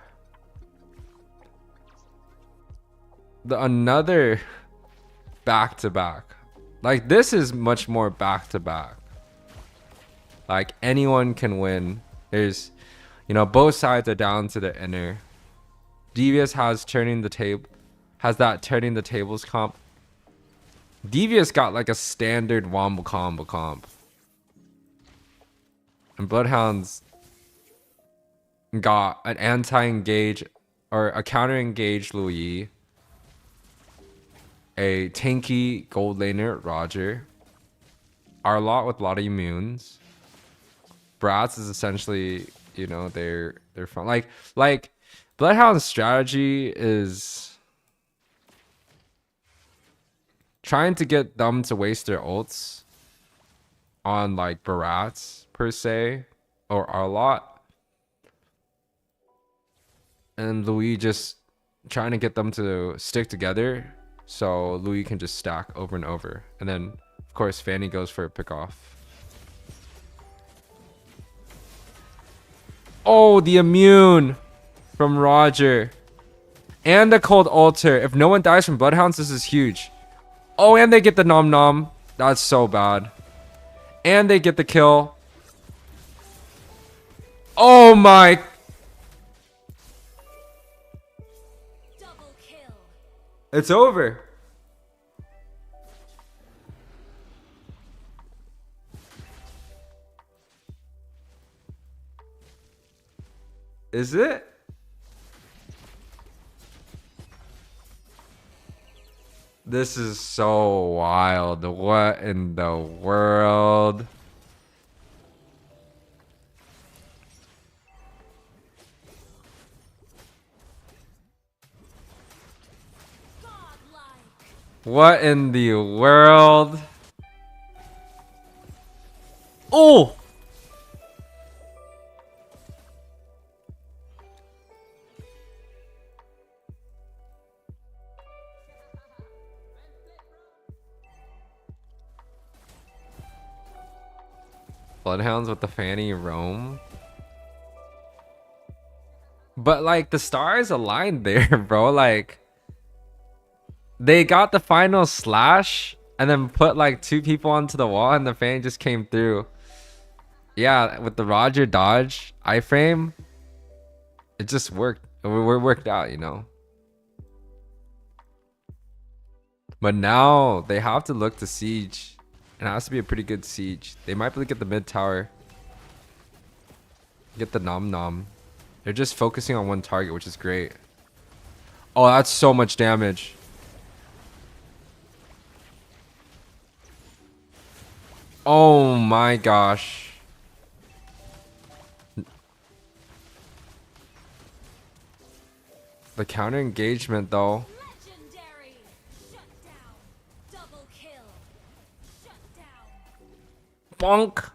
Speaker 1: Another back-to-back. Like, this is much more back-to-back. Like, anyone can win. There's, you know, both sides are down to the inner. Devious has turning the table, has that turning the tables comp. Devious got like a standard wombo combo comp. And Bloodhounds got an anti-engage or a counter-engage Louis, a tanky gold laner Roger, Arlott with a lot of immunes. Brats is essentially, you know, they're fun. Like Bloodhound's strategy is trying to get them to waste their ults on like Barats per se or Arlott, and Louis just trying to get them to stick together so Louis can just stack over and over. And then of course Fanny goes for a pick off. Oh, the immune from Roger and the cold altar. If no one dies from Bloodhounds, this is huge. Oh, and they get the nom nom. That's so bad. And they get the kill. Oh my.
Speaker 8: Double kill.
Speaker 1: It's over. Is it? This is so wild. What in the world? What in the world? Oh! Bloodhounds with the Fanny roam. But like the stars aligned there, bro. Like they got the final slash and then put like 2 people onto the wall and the Fanny just came through. Yeah, with the Roger dodge iframe, it just worked. It worked out, you know. But now they have to look to siege. It has to be a pretty good siege. They might be able to get the mid tower. Get the nom nom. They're just focusing on one target, which is great. Oh, that's so much damage. Oh my gosh. The counter engagement though.
Speaker 8: Legendary. Shut down. Double kill. Shut down.
Speaker 1: Bonk.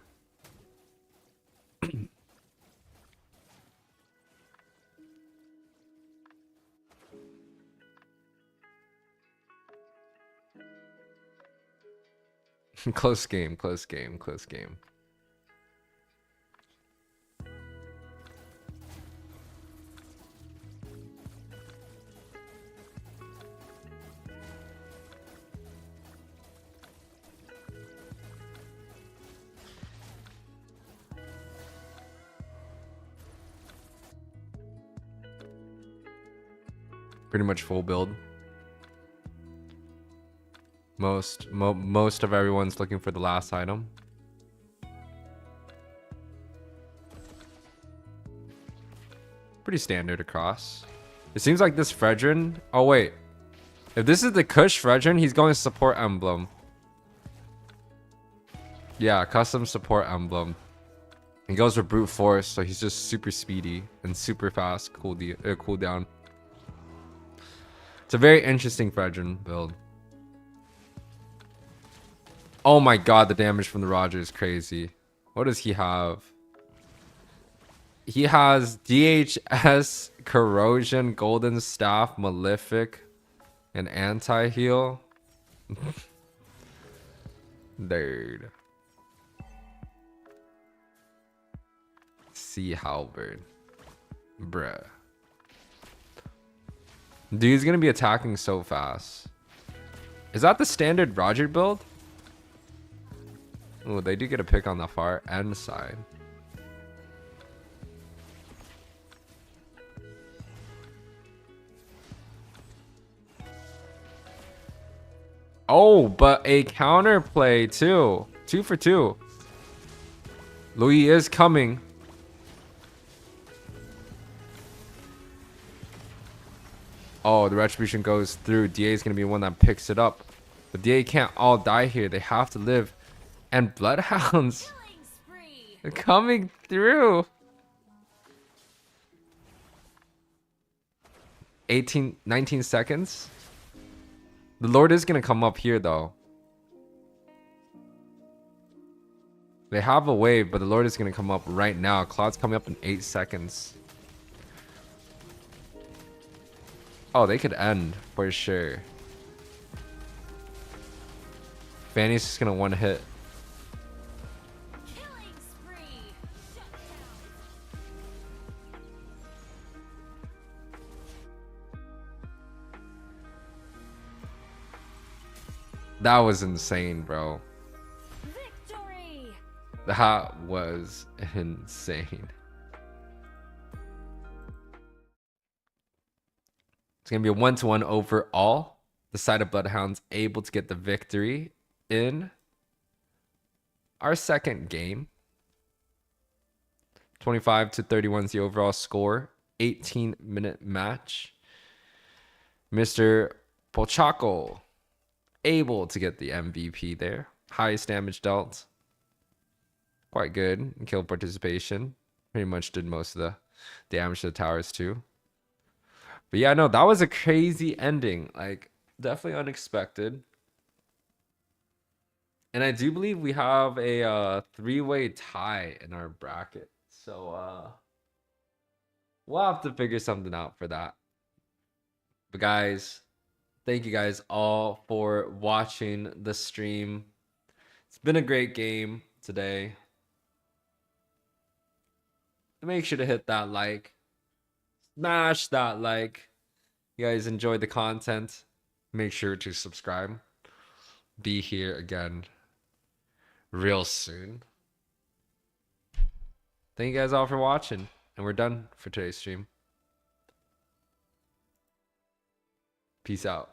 Speaker 1: Close game, close game, close game. Pretty much full build. Most of everyone's looking for the last item. Pretty standard across. It seems like this Fredrin. Oh wait, if this is the Kush Fredrin, he's going to support emblem. Yeah, custom support emblem. He goes with brute force, so he's just super speedy and super fast cooldown. It's a very interesting Fredrin build. Oh my god, the damage from the Roger is crazy. What does he have? He has DHS, Corrosion, Golden Staff, Malefic, and Anti-Heal. Dude. Sea Halberd. Bruh. Dude's gonna be attacking so fast. Is that the standard Roger build? Oh, they do get a pick on the far end side. Oh, but a counterplay too. 2 for 2. Louis is coming. Oh, the retribution goes through. DA is going to be one that picks it up. But DA can't all die here. They have to live. And Bloodhounds are coming through. 19 seconds. The Lord is going to come up here, though. They have a wave, but the Lord is going to come up right now. Cloud's coming up in 8 seconds. Oh, they could end for sure. Fanny's just going to one hit. That was insane, bro.
Speaker 8: Victory!
Speaker 1: That was insane. It's going to be a 1-1 overall. The side of Bloodhounds able to get the victory in our second game. 25-31 is the overall score. 18-minute match. Mr. Pochaco able to get the MVP there. Highest damage dealt. Quite good. Kill participation. Pretty much did most of the damage to the towers too. But yeah, no, that was a crazy ending. Like, definitely unexpected. And I do believe we have a 3-way tie in our bracket. So we'll have to figure something out for that. But guys, thank you guys all for watching the stream. It's been a great game today. Make sure to hit that like. Smash that like. You guys enjoyed the content. Make sure to subscribe. Be here again real soon. Thank you guys all for watching. And we're done for today's stream. Peace out.